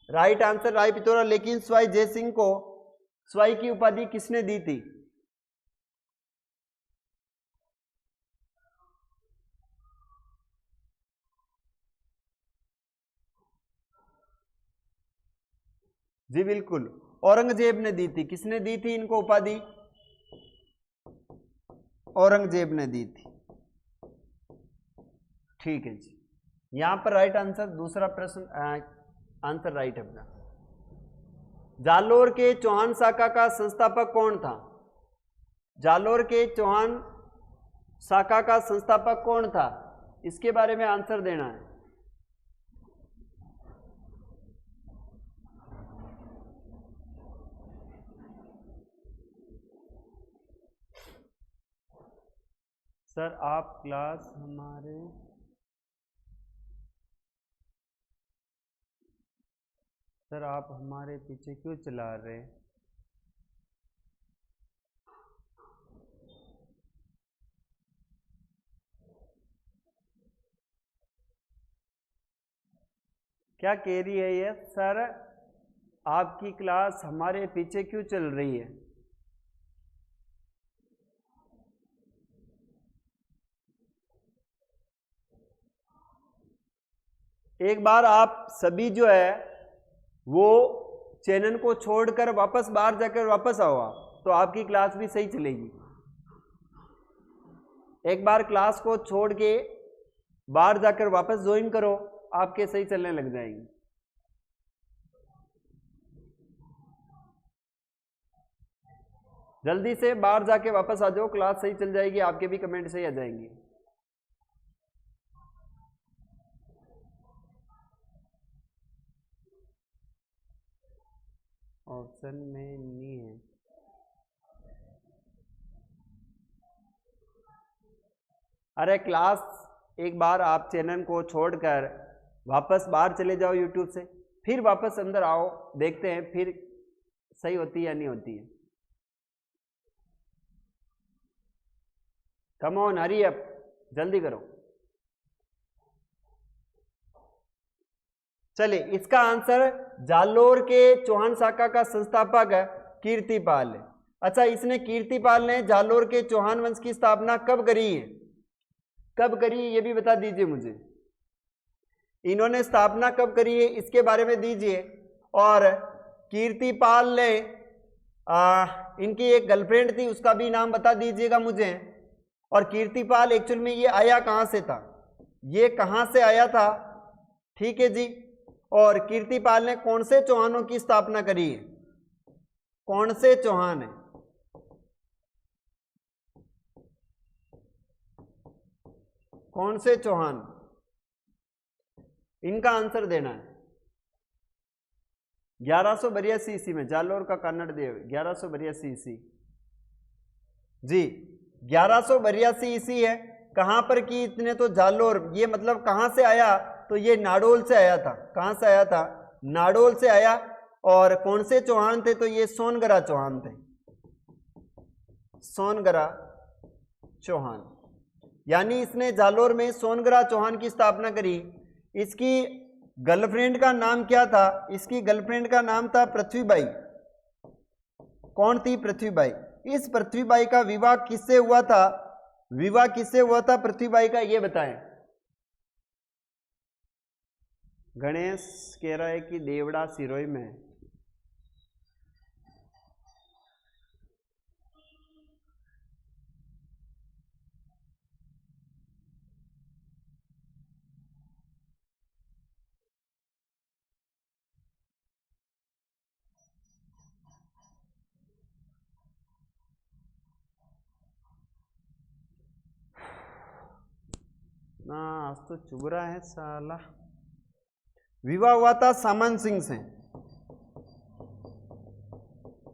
Right answer Rai Pithora. लेकिन सवाई जयसिंह को सवाई की उपाधि किसने दी थी? जी बिल्कुल, औरंगजेब ने दी थी। किसने दी थी इनको उपाधि? औरंगजेब ने दी थी। ठीक है जी, यहां पर राइट आंसर, दूसरा प्रश्न आंसर राइट है अपना। जालोर के चौहान शाखा का संस्थापक कौन था? जालोर के चौहान शाखा का संस्थापक कौन था? इसके बारे में आंसर देना है। सर आप क्लास हमारे सर आप हमारे पीछे क्यों चला रहे? क्या कह रही है ये? सर आपकी क्लास हमारे पीछे क्यों चल रही है? एक बार आप सभी जो है वो चैनल को छोड़कर वापस बाहर जाकर वापस आओ तो आपकी क्लास भी सही चलेगी। एक बार क्लास को छोड़ के बाहर जाकर वापस ज्वाइन करो, आपके सही चलने लग जाएंगी। जल्दी से बाहर जाके वापस आ जाओ, क्लास सही चल जाएगी, आपके भी कमेंट सही आ जाएंगे। ऑप्शन में नहीं है। अरे क्लास एक बार आप चैनल को छोड़कर वापस बाहर चले जाओ यूट्यूब से, फिर वापस अंदर आओ, देखते हैं फिर सही होती है या नहीं होती है। कम ऑन, हरी अप, जल्दी करो। चलिए इसका आंसर जालोर के चौहान शाखा का संस्थापक कीर्तिपाल है। अच्छा, इसने कीर्तिपाल ने जालोर के चौहान वंश की स्थापना कब करी है? कब करी ये भी बता दीजिए मुझे। इन्होंने स्थापना कब करी है इसके बारे में दीजिए। और कीर्तिपाल ने इनकी एक गर्लफ्रेंड थी, उसका भी नाम बता दीजिएगा मुझे। और कीर्तिपाल एक्चुअल में ये आया कहां से था, ये कहां से आया था? ठीक है जी। और कीर्तिपाल ने कौन से चौहानों की स्थापना करी है? कौन से चौहान है? कौन से चौहान? इनका आंसर देना है। 1182 ईस्वी में जालोर का कन्नड़ देव 1182 ईस्वी जी, 1182 ईस्वी है। कहां पर की? इतने तो जालोर, ये मतलब कहां से आया? तो ये नाडोल से आया था। कहां से आया था? नाडोल से आया। और कौन से चौहान थे? तो ये सोनगरा चौहान थे, सोनगरा चौहान। यानी इसने जालोर में सोनगरा चौहान की स्थापना करी। इसकी गर्लफ्रेंड का नाम क्या था? इसकी गर्लफ्रेंड का नाम था पृथ्वीबाई। कौन थी? पृथ्वीबाई। इस पृथ्वीबाई का विवाह किससे हुआ था? विवाह किससे हुआ था पृथ्वीबाई का, ये बताएं। गणेश कह रहा है कि देवड़ा सिरोही में। ना आज तो चुभ रहा है साला। विवाह हुआ था सामंत सिंह से।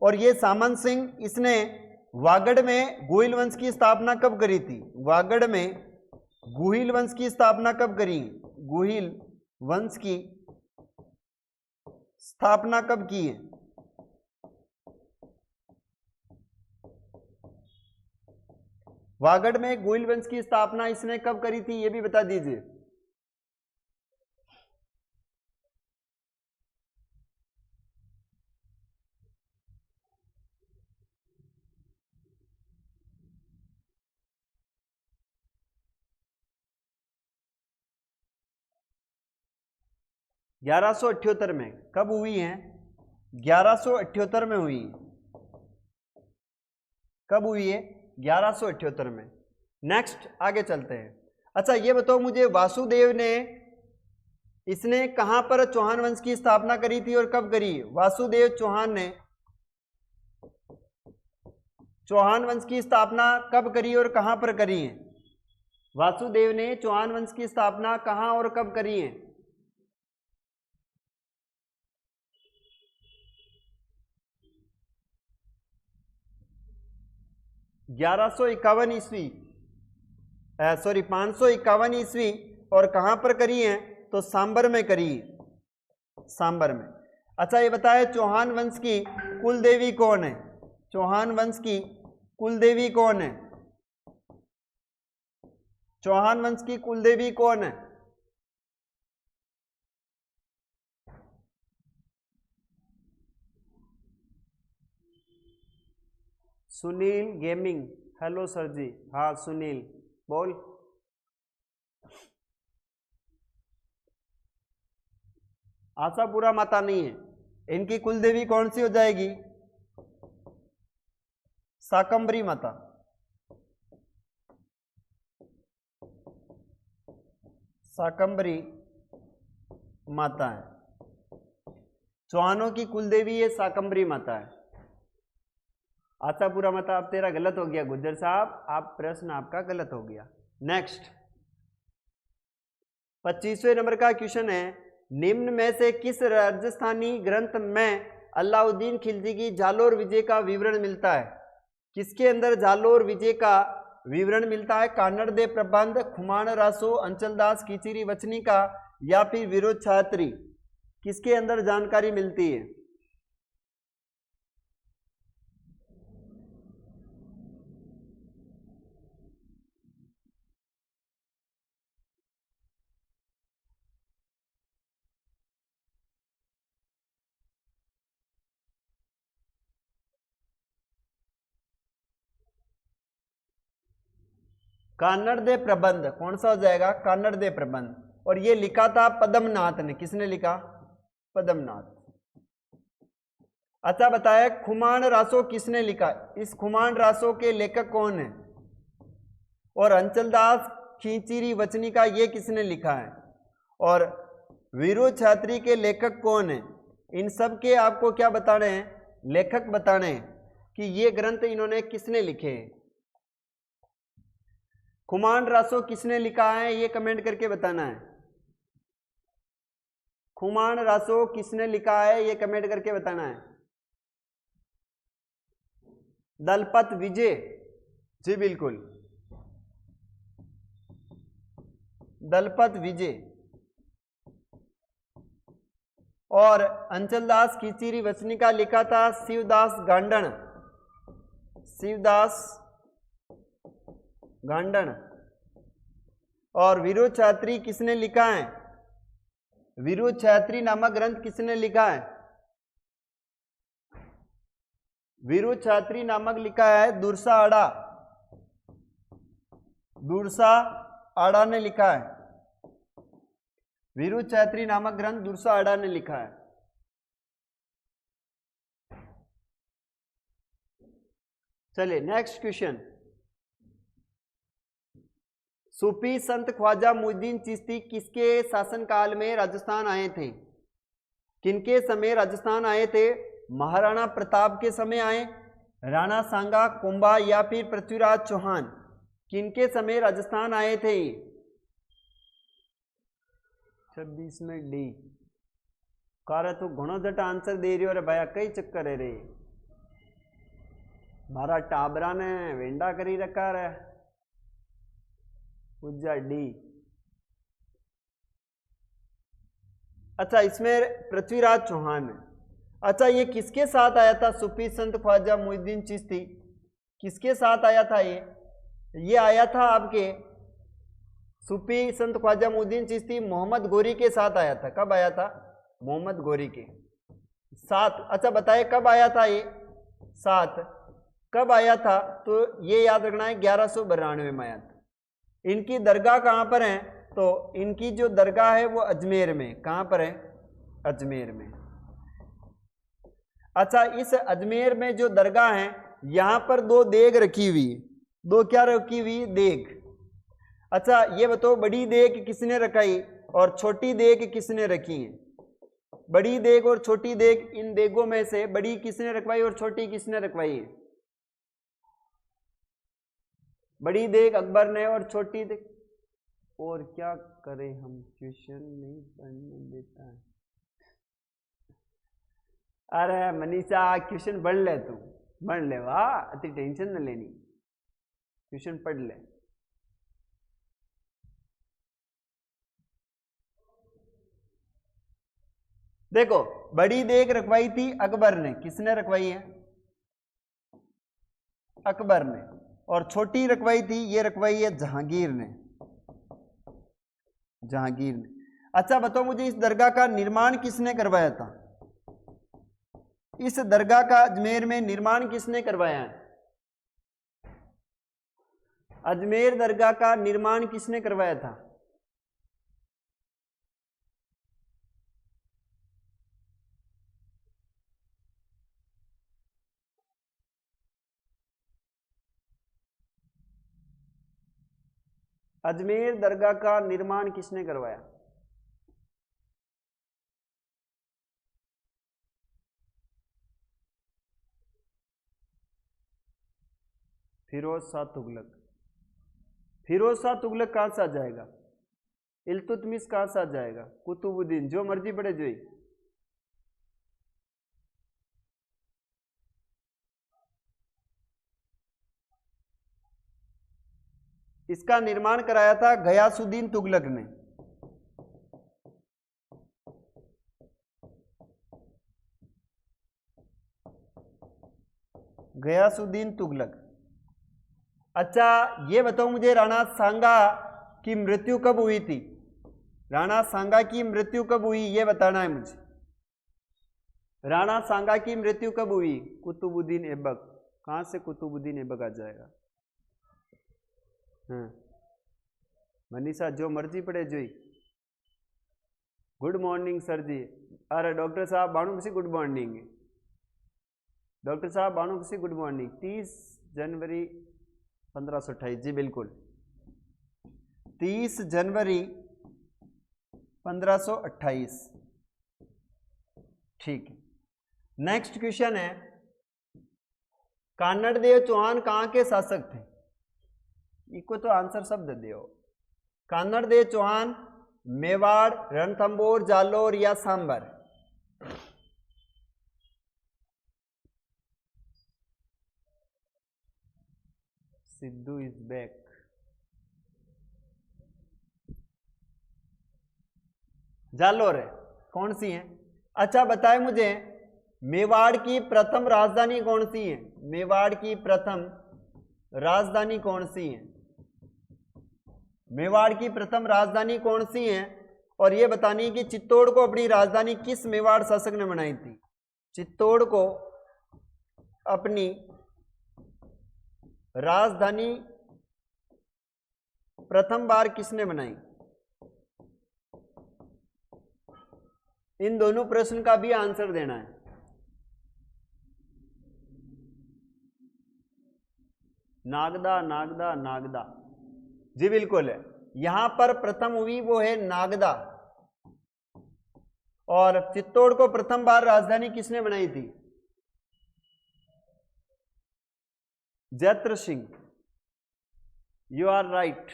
और ये सामंत सिंह, इसने वागड़ में गुहिल वंश की स्थापना कब करी थी? वागड़ में गुहिल वंश की स्थापना कब करी? गुहिल वंश की स्थापना कब की है? वागड़ में गुहिल वंश की स्थापना इसने कब करी थी ये भी बता दीजिए। ग्यारह सौ अठ्योत्तर में। कब हुई है? 1178 में हुई। कब हुई है? 1178 में। नेक्स्ट आगे चलते हैं। अच्छा ये बताओ मुझे, वासुदेव ने, इसने कहां पर चौहान वंश की स्थापना करी थी और कब करी? वासुदेव चौहान ने चौहान वंश की स्थापना कब करी और कहां पर करी है? वासुदेव ने चौहान वंश की स्थापना कहां और कब करी है? 1151 ईस्वी, सॉरी 551 ईस्वी। और कहां पर करी है? तो सांबर में करी है, सांबर में। अच्छा ये बताए चौहान वंश की कुल देवी कौन है? चौहान वंश की कुल देवी कौन है? चौहान वंश की कुल देवी कौन है? सुनील गेमिंग, हेलो सर जी। हाँ सुनील बोल। आशापुरा माता नहीं है, इनकी कुल देवी कौन सी हो जाएगी? शाकंभरी माता। शाकंभरी माता है। चौहानों की कुल देवी ये शाकंभरी माता है। आशापुरा माता। अब तेरा गलत हो गया गुज्जर साहब, आप प्रश्न आपका गलत हो गया। नेक्स्ट 25वें नंबर का क्वेश्चन है, निम्न में से किस राजस्थानी ग्रंथ में अलाउद्दीन खिलजी की जालोर विजय का विवरण मिलता है? किसके अंदर जालोर विजय का विवरण मिलता है? कान्नड़ दे प्रबंध, खुमान रासो, अंचलदास कीचिरी वचनी का, या फिर विरोध छात्री? किसके अंदर जानकारी मिलती है? कान्नड़ दे प्रबंध कौन सा हो जाएगा? कान्नड़ दे प्रबंध। और ये लिखा था पद्मनाथ ने। किसने लिखा? पद्मनाथ। अच्छा बताया खुमान रासो किसने लिखा? इस खुमान रासो के लेखक कौन है? और अंचलदास खींचीरी वचनी का ये किसने लिखा है? और वीरू छात्री के लेखक कौन है? इन सब के आपको क्या बताने हैं? लेखक बताने हैं कि ये ग्रंथ इन्होंने किसने लिखे हैं। खुमान रासो किसने लिखा है ये कमेंट करके बताना है। खुमान रासो किसने लिखा है ये कमेंट करके बताना है। दलपत विजय, जी बिल्कुल, दलपत विजय। और अंचलदास कीचिरी वचनी का लिखा था शिवदास गांडण, शिवदास गांडण। और विरोध छात्री किसने लिखा है? विरोध छात्री नामक ग्रंथ किसने लिखा है? विरोध छात्री नामक लिखा है दुर्सा आड़ा, दुर्सा आड़ा ने लिखा है। विरोध छात्री नामक ग्रंथ दुर्सा आड़ा ने लिखा है। चलिए नेक्स्ट क्वेश्चन। सूफी संत ख्वाजा मुइनुद्दीन चिश्ती किसके शासनकाल में राजस्थान आए थे? किनके समय राजस्थान आए थे? महाराणा प्रताप के समय आए, राणा सांगा, कुंभा, या फिर पृथ्वीराज चौहान? किनके समय राजस्थान आए थे? 26 में डी कार तू घणो जट आंसर दे रही हो भाया, कई चक्कर है रे मारा टाबरा ने वेंडा करी रखा रे। पूजा डी। अच्छा इसमें पृथ्वीराज चौहान है। अच्छा ये किसके साथ आया था? सूफी संत ख्वाजा मुइनुद्दीन चिश्ती किसके साथ आया था? ये आया था आपके सूफी संत ख्वाजा मुइनुद्दीन चिश्ती मोहम्मद गोरी के साथ आया था। कब आया था? मोहम्मद गोरी के साथ। अच्छा बताइए कब आया था ये? साथ कब आया था? तो ये याद रखना है 1192 में आया था। इनकी दरगाह कहाँ पर है? तो इनकी जो दरगाह है वो अजमेर में। कहाँ पर है? अजमेर में। अच्छा इस अजमेर में जो दरगाह है यहाँ पर दो देग रखी हुई है। दो क्या रखी हुई? देग। अच्छा ये बताओ बड़ी देग किसने रखाई और छोटी देग किसने रखी है? बड़ी देग और छोटी देग, इन देगों में से बड़ी किसने रखवाई और छोटी किसने रखवाई है? बड़ी देग अकबर ने और छोटी देग और क्या करें हम, ट्यूशन नहीं पढ़ने देता है। अरे मनीषा ट्यूशन पढ़ ले, तू पढ़ ले, वाह अति टेंशन न लेनी, ट्यूशन पढ़ ले। देखो बड़ी देग रखवाई थी अकबर ने, किसने रखवाई है? अकबर ने। और छोटी रखवाई थी, ये रखवाई है जहांगीर ने, जहांगीर ने। अच्छा बताओ मुझे, इस दरगाह का निर्माण किसने करवाया था? इस दरगाह का अजमेर में निर्माण किसने करवाया है? अजमेर दरगाह का निर्माण किसने करवाया था? अजमेर दरगाह का निर्माण किसने करवाया? फिरोज शाह तुगलक। फिरोज शाह तुगलक कहां से आ जाएगा? इल्तुतमिश कहां से आ जाएगा? कुतुबुद्दीन, जो मर्जी पढ़े जोई। इसका निर्माण कराया था गयासुद्दीन तुगलक ने। गयासुद्दीन तुगलक। अच्छा ये बताओ मुझे, राणा सांगा की मृत्यु कब हुई थी? राणा सांगा की मृत्यु कब हुई, ये बताना है मुझे। राणा सांगा की मृत्यु कब हुई? कुतुबुद्दीन ऐबक। कहां से कुतुबुद्दीन ऐबक आ जाएगा? हाँ मनीषा, जो मर्जी पढ़े जोई। गुड मॉर्निंग सर जी। अरे डॉक्टर साहब बाणु किसी गुड मॉर्निंग। डॉक्टर साहब बाणु किसी गुड मॉर्निंग। 30 जनवरी 1528, जी बिल्कुल 30 जनवरी 1528, ठीक है। नेक्स्ट क्वेश्चन है, कानड़देव चौहान कहां के शासक थे? इको तो आंसर शब्द दियो। कानड़देव चौहान मेवाड़, रणथंबोर, जालोर या सांबर? Sidhu is back. जालोर है। कौन सी है? अच्छा बताए मुझे, मेवाड़ की प्रथम राजधानी कौन सी है? मेवाड़ की प्रथम राजधानी कौन सी है? मेवाड़ की प्रथम राजधानी कौन सी है? और यह बतानी है कि चित्तौड़ को अपनी राजधानी किस मेवाड़ शासक ने बनाई थी? चित्तौड़ को अपनी राजधानी प्रथम बार किसने बनाई? इन दोनों प्रश्न का भी आंसर देना है। नागदा, नागदा, नागदा, जी बिल्कुल है। यहां पर प्रथम हुई वो है नागदा। और चित्तौड़ को प्रथम बार राजधानी किसने बनाई थी? Jaitra Singh. You are right,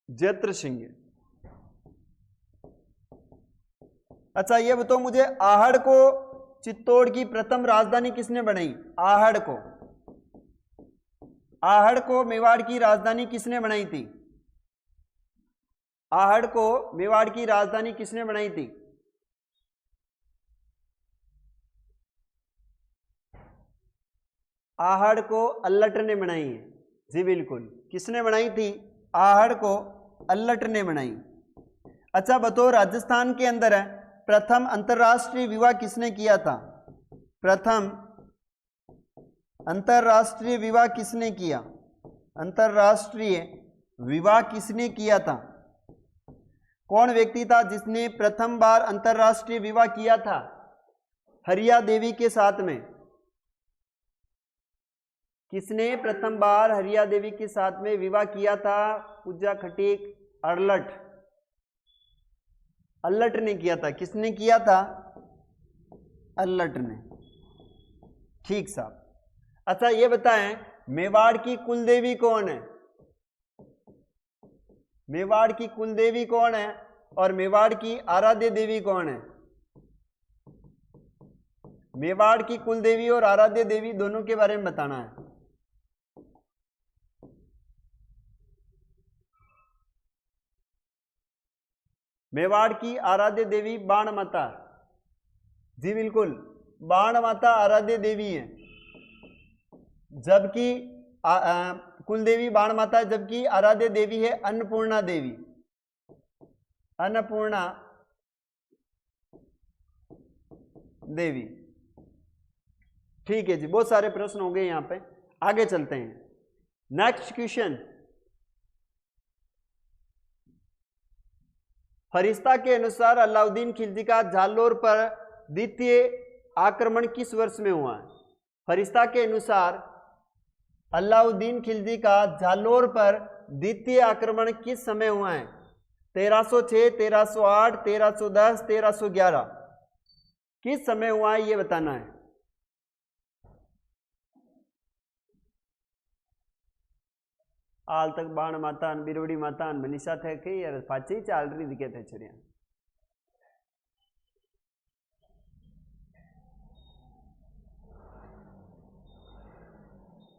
Jaitra Singh. अच्छा ये बताओ मुझे, आहड़ को चित्तौड़ की प्रथम राजधानी किसने बनाई? आहड़ को, आहड़ को मेवाड़ की राजधानी किसने बनाई थी? आहड़ को मेवाड़ की राजधानी किसने बनाई थी? आहड़ को अल्लट ने बनाई है, जी बिल्कुल। किसने बनाई थी? आहड़ को अल्लट ने बनाई। अच्छा बताओ, राजस्थान के अंदर है प्रथम अंतरराष्ट्रीय विवाह किसने किया था? प्रथम अंतरराष्ट्रीय विवाह किसने किया? अंतरराष्ट्रीय विवाह किसने किया था? कौन व्यक्ति था जिसने प्रथम बार अंतरराष्ट्रीय विवाह किया था हरिया देवी के साथ में? किसने प्रथम बार हरिया देवी के साथ में विवाह किया था? पूजा खटीक अल्लट, अल्लट ने किया था। किसने किया था? अल्लट ने, ठीक साहब। अच्छा ये बताएं, मेवाड़ की कुलदेवी कौन है? मेवाड़ की कुल देवी कौन है और मेवाड़ की आराध्य देवी कौन है? मेवाड़ की कुल देवी और आराध्य देवी दोनों के बारे में बताना है। मेवाड़ की आराध्य देवी बाण माता, जी बिल्कुल, बाण माता आराध्य देवी है, जबकि कुल देवी बाण माता है, जबकि आराध्य देवी है अन्नपूर्णा देवी। अन्नपूर्णा देवी। ठीक है जी, बहुत सारे प्रश्न हो गए यहां पे, आगे चलते हैं। नेक्स्ट क्वेश्चन, फरिश्ता के अनुसार अलाउद्दीन खिलजी का जालोर पर द्वितीय आक्रमण किस वर्ष में हुआ है? फरिश्ता के अनुसार अलाउद्दीन खिलजी का जालोर पर द्वितीय आक्रमण किस समय हुआ है? 1306, 1308, 1310, 1311, किस समय हुआ है ये बताना है। आल तक बाण माता बिरोड़ी माता मनीषा थे के यार पाचे चाल रही दिखे थे छरिया।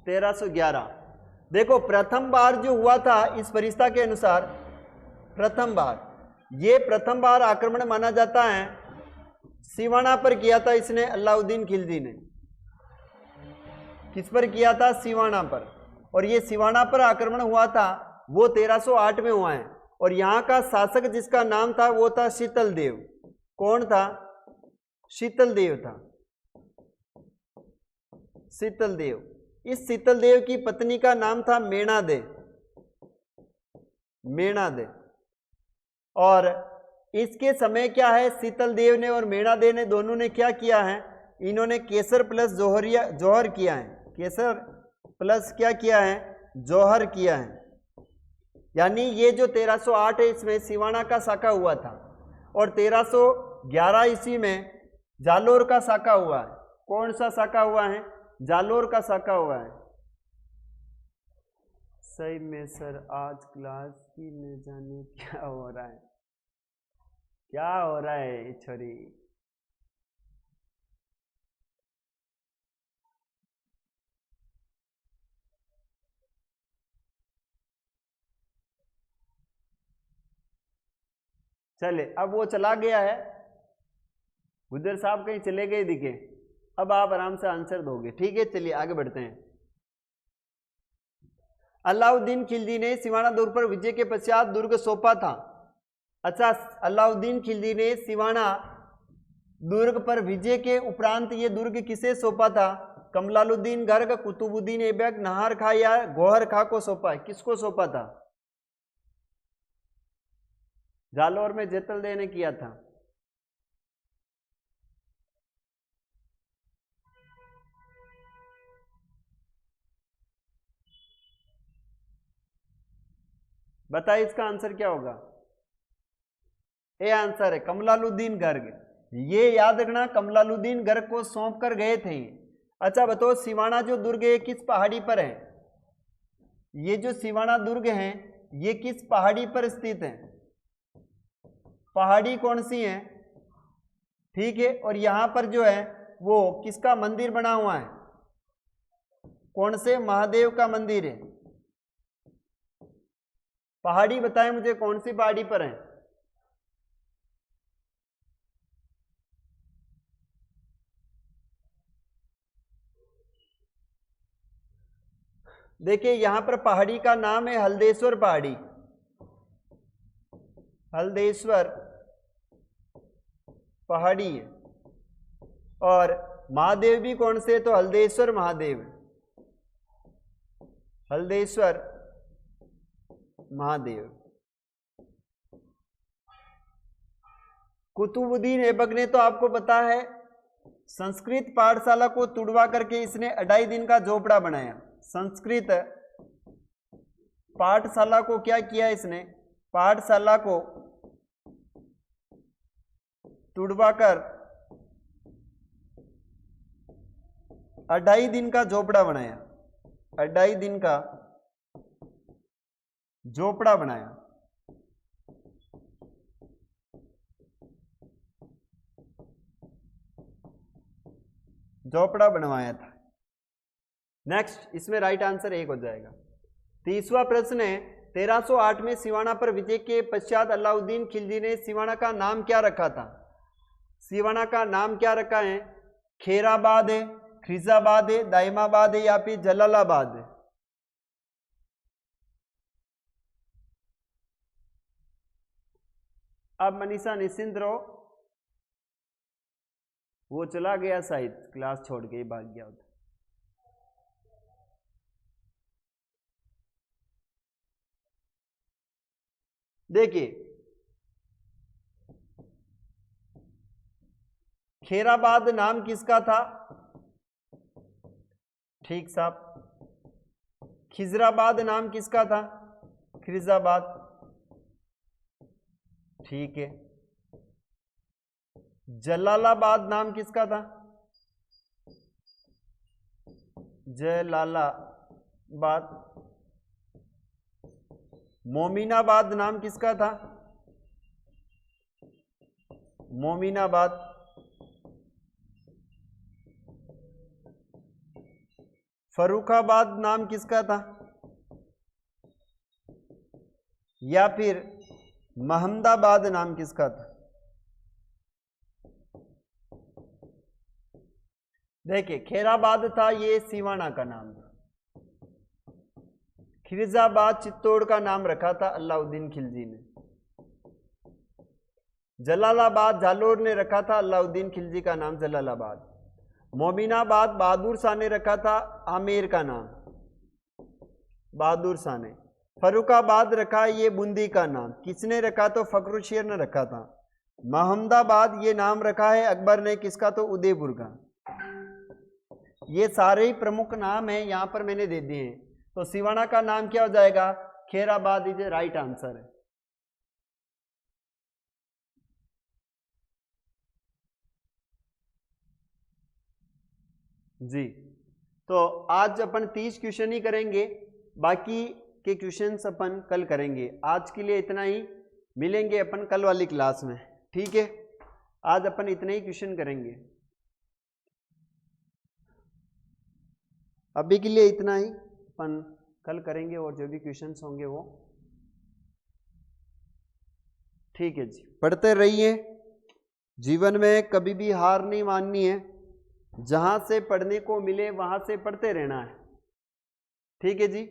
तेरह 1311। देखो प्रथम बार जो हुआ था इस फरिश्ता के अनुसार, प्रथम बार आक्रमण माना जाता है सिवाना पर किया था इसने अलाउद्दीन खिलजी ने। किस पर किया था? सिवाना पर। और ये सिवाना पर आक्रमण हुआ था वो 1308 में हुआ है। और यहां का शासक जिसका नाम था वो था शीतल देव। कौन था? शीतल देव था, शीतल देव। इस शीतल देव की पत्नी का नाम था मेणादे, मेणादे। और इसके समय क्या है, शीतल देव ने और मेणादे ने दोनों ने क्या किया है, इन्होंने केसर प्लस जौहर किया है। केसर प्लस क्या किया है? जौहर किया है। यानी ये जो 1308 है इसमें सिवाना का साका हुआ था और 1311 ईस्वी में जालोर का साका हुआ है। कौन सा साका हुआ है? जालोर का साका हुआ है। सही में सर आज क्लास की न जाने क्या हो रहा है, क्या हो रहा है छोरी। चले, अब वो चला गया है, गुजर साहब कहीं चले गए दिखे। अब आप आराम से आंसर दोगे, ठीक है। चलिए आगे बढ़ते हैं। अलाउद्दीन खिलजी ने सिवाना दुर्ग पर विजय के पश्चात दुर्ग सौंपा था। अच्छा, अलाउद्दीन खिलजी ने सिवाना दुर्ग पर विजय के उपरांत ये दुर्ग किसे सौंपा था? कमलालुद्दीन गर्ग, कुतुबुद्दीन ऐबक, नाहर खां या गौहर खां को सौंपा है? किसको सौंपा था? जालोर में जेतल देव ने किया था। बताइए इसका आंसर क्या होगा? ए आंसर है कमलालुद्दीन गर्ग। ये याद रखना, कमलालुद्दीन गर्ग को सौंप कर गए थे। अच्छा बताओ, सिवाना जो दुर्ग है किस पहाड़ी पर है? ये जो सिवाना दुर्ग है ये किस पहाड़ी पर स्थित है? पहाड़ी कौन सी है? ठीक है। और यहां पर जो है वो किसका मंदिर बना हुआ है? कौन से महादेव का मंदिर है? पहाड़ी बताएं मुझे, कौन सी पहाड़ी पर है? देखिए यहां पर पहाड़ी का नाम है हल्देश्वर पहाड़ी, हल्देश्वर पहाड़ी है। और महादेव भी कौन से? तो हल्देश्वर महादेव, हल्देश्वर महादेव। कुतुबुद्दीन ऐबक ने तो आपको पता है संस्कृत पाठशाला को तुड़वा करके इसने 2.5 दिन का झोपड़ा बनाया। संस्कृत पाठशाला को क्या किया इसने? पाठशाला को तुड़वा कर 2.5 दिन का झोपड़ा बनाया, 2.5 दिन का झोपड़ा बनाया। झोपड़ा बनवाया था। नेक्स्ट, इसमें राइट आंसर 1 हो जाएगा। 30वां प्रश्न है, 1308 में सिवाना पर विजय के पश्चात अलाउद्दीन खिलजी ने सिवाना का नाम क्या रखा था? सिवाना का नाम क्या रखा है? खेराबाद है, खिजाबाद है, दाइमाबाद है या फिर जलालाबाद है? अब मनीषा निश्चिंत रहो, वो चला गया शायद, क्लास छोड़ के ही भाग गया होता। देखिए, खेराबाद नाम किसका था? ठीक साहब। खिजराबाद नाम किसका था? खिजाबाद। ठीक है। जलालाबाद नाम किसका था? जलालाबाद। मोमिनाबाद नाम किसका था? मोमिनाबाद। फर्रुखाबाद नाम किसका था? या फिर महमदाबाद नाम किसका था? देखिए, खेराबाद था, ये सिवाना का नाम था। खिरजाबाद चित्तौड़ का नाम रखा था अलाउद्दीन खिलजी ने। जलालाबाद जालोर ने रखा था अलाउद्दीन खिलजी का नाम जलालाबाद। मोमिनाबाद बहादुर शाह ने रखा था आमेर का नाम, बहादुर शाह ने। फर्रुखाबाद रखा ये बूंदी का नाम, किसने रखा? तो फखरुशेर ने रखा था। महमदाबाद ये नाम रखा है अकबर ने, किसका? तो उदयपुर का। ये सारे ही प्रमुख नाम हैं, यहां पर मैंने दे दिए हैं। तो सिवाना का नाम क्या हो जाएगा? खेराबाद इज राइट आंसर है। जी, तो आज अपन 30 क्वेश्चन ही करेंगे, बाकी के क्वेश्चंस अपन कल करेंगे। आज के लिए इतना ही, मिलेंगे अपन कल वाली क्लास में, ठीक है? आज अपन इतने ही क्वेश्चन करेंगे, अभी के लिए इतना ही, अपन कल करेंगे और जो भी क्वेश्चंस होंगे वो, ठीक है जी। पढ़ते रहिए, जीवन में कभी भी हार नहीं माननी है, जहां से पढ़ने को मिले वहां से पढ़ते रहना है, ठीक है जी।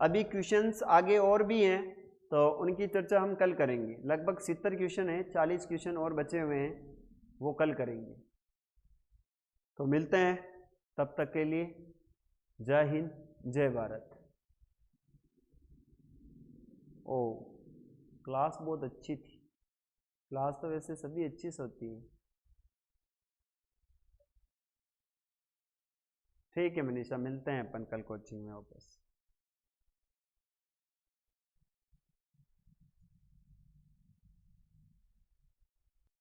अभी क्वेश्चंस आगे और भी हैं, तो उनकी चर्चा हम कल करेंगे। लगभग 70 क्वेश्चन हैं, 40 क्वेश्चन और बचे हुए हैं, वो कल करेंगे। तो मिलते हैं, तब तक के लिए जय हिंद, जय भारत। ओ, क्लास बहुत अच्छी थी। क्लास तो वैसे सभी अच्छी से होती है। ठीक है मनीषा, मिलते हैं अपन कल कोचिंग में वापस।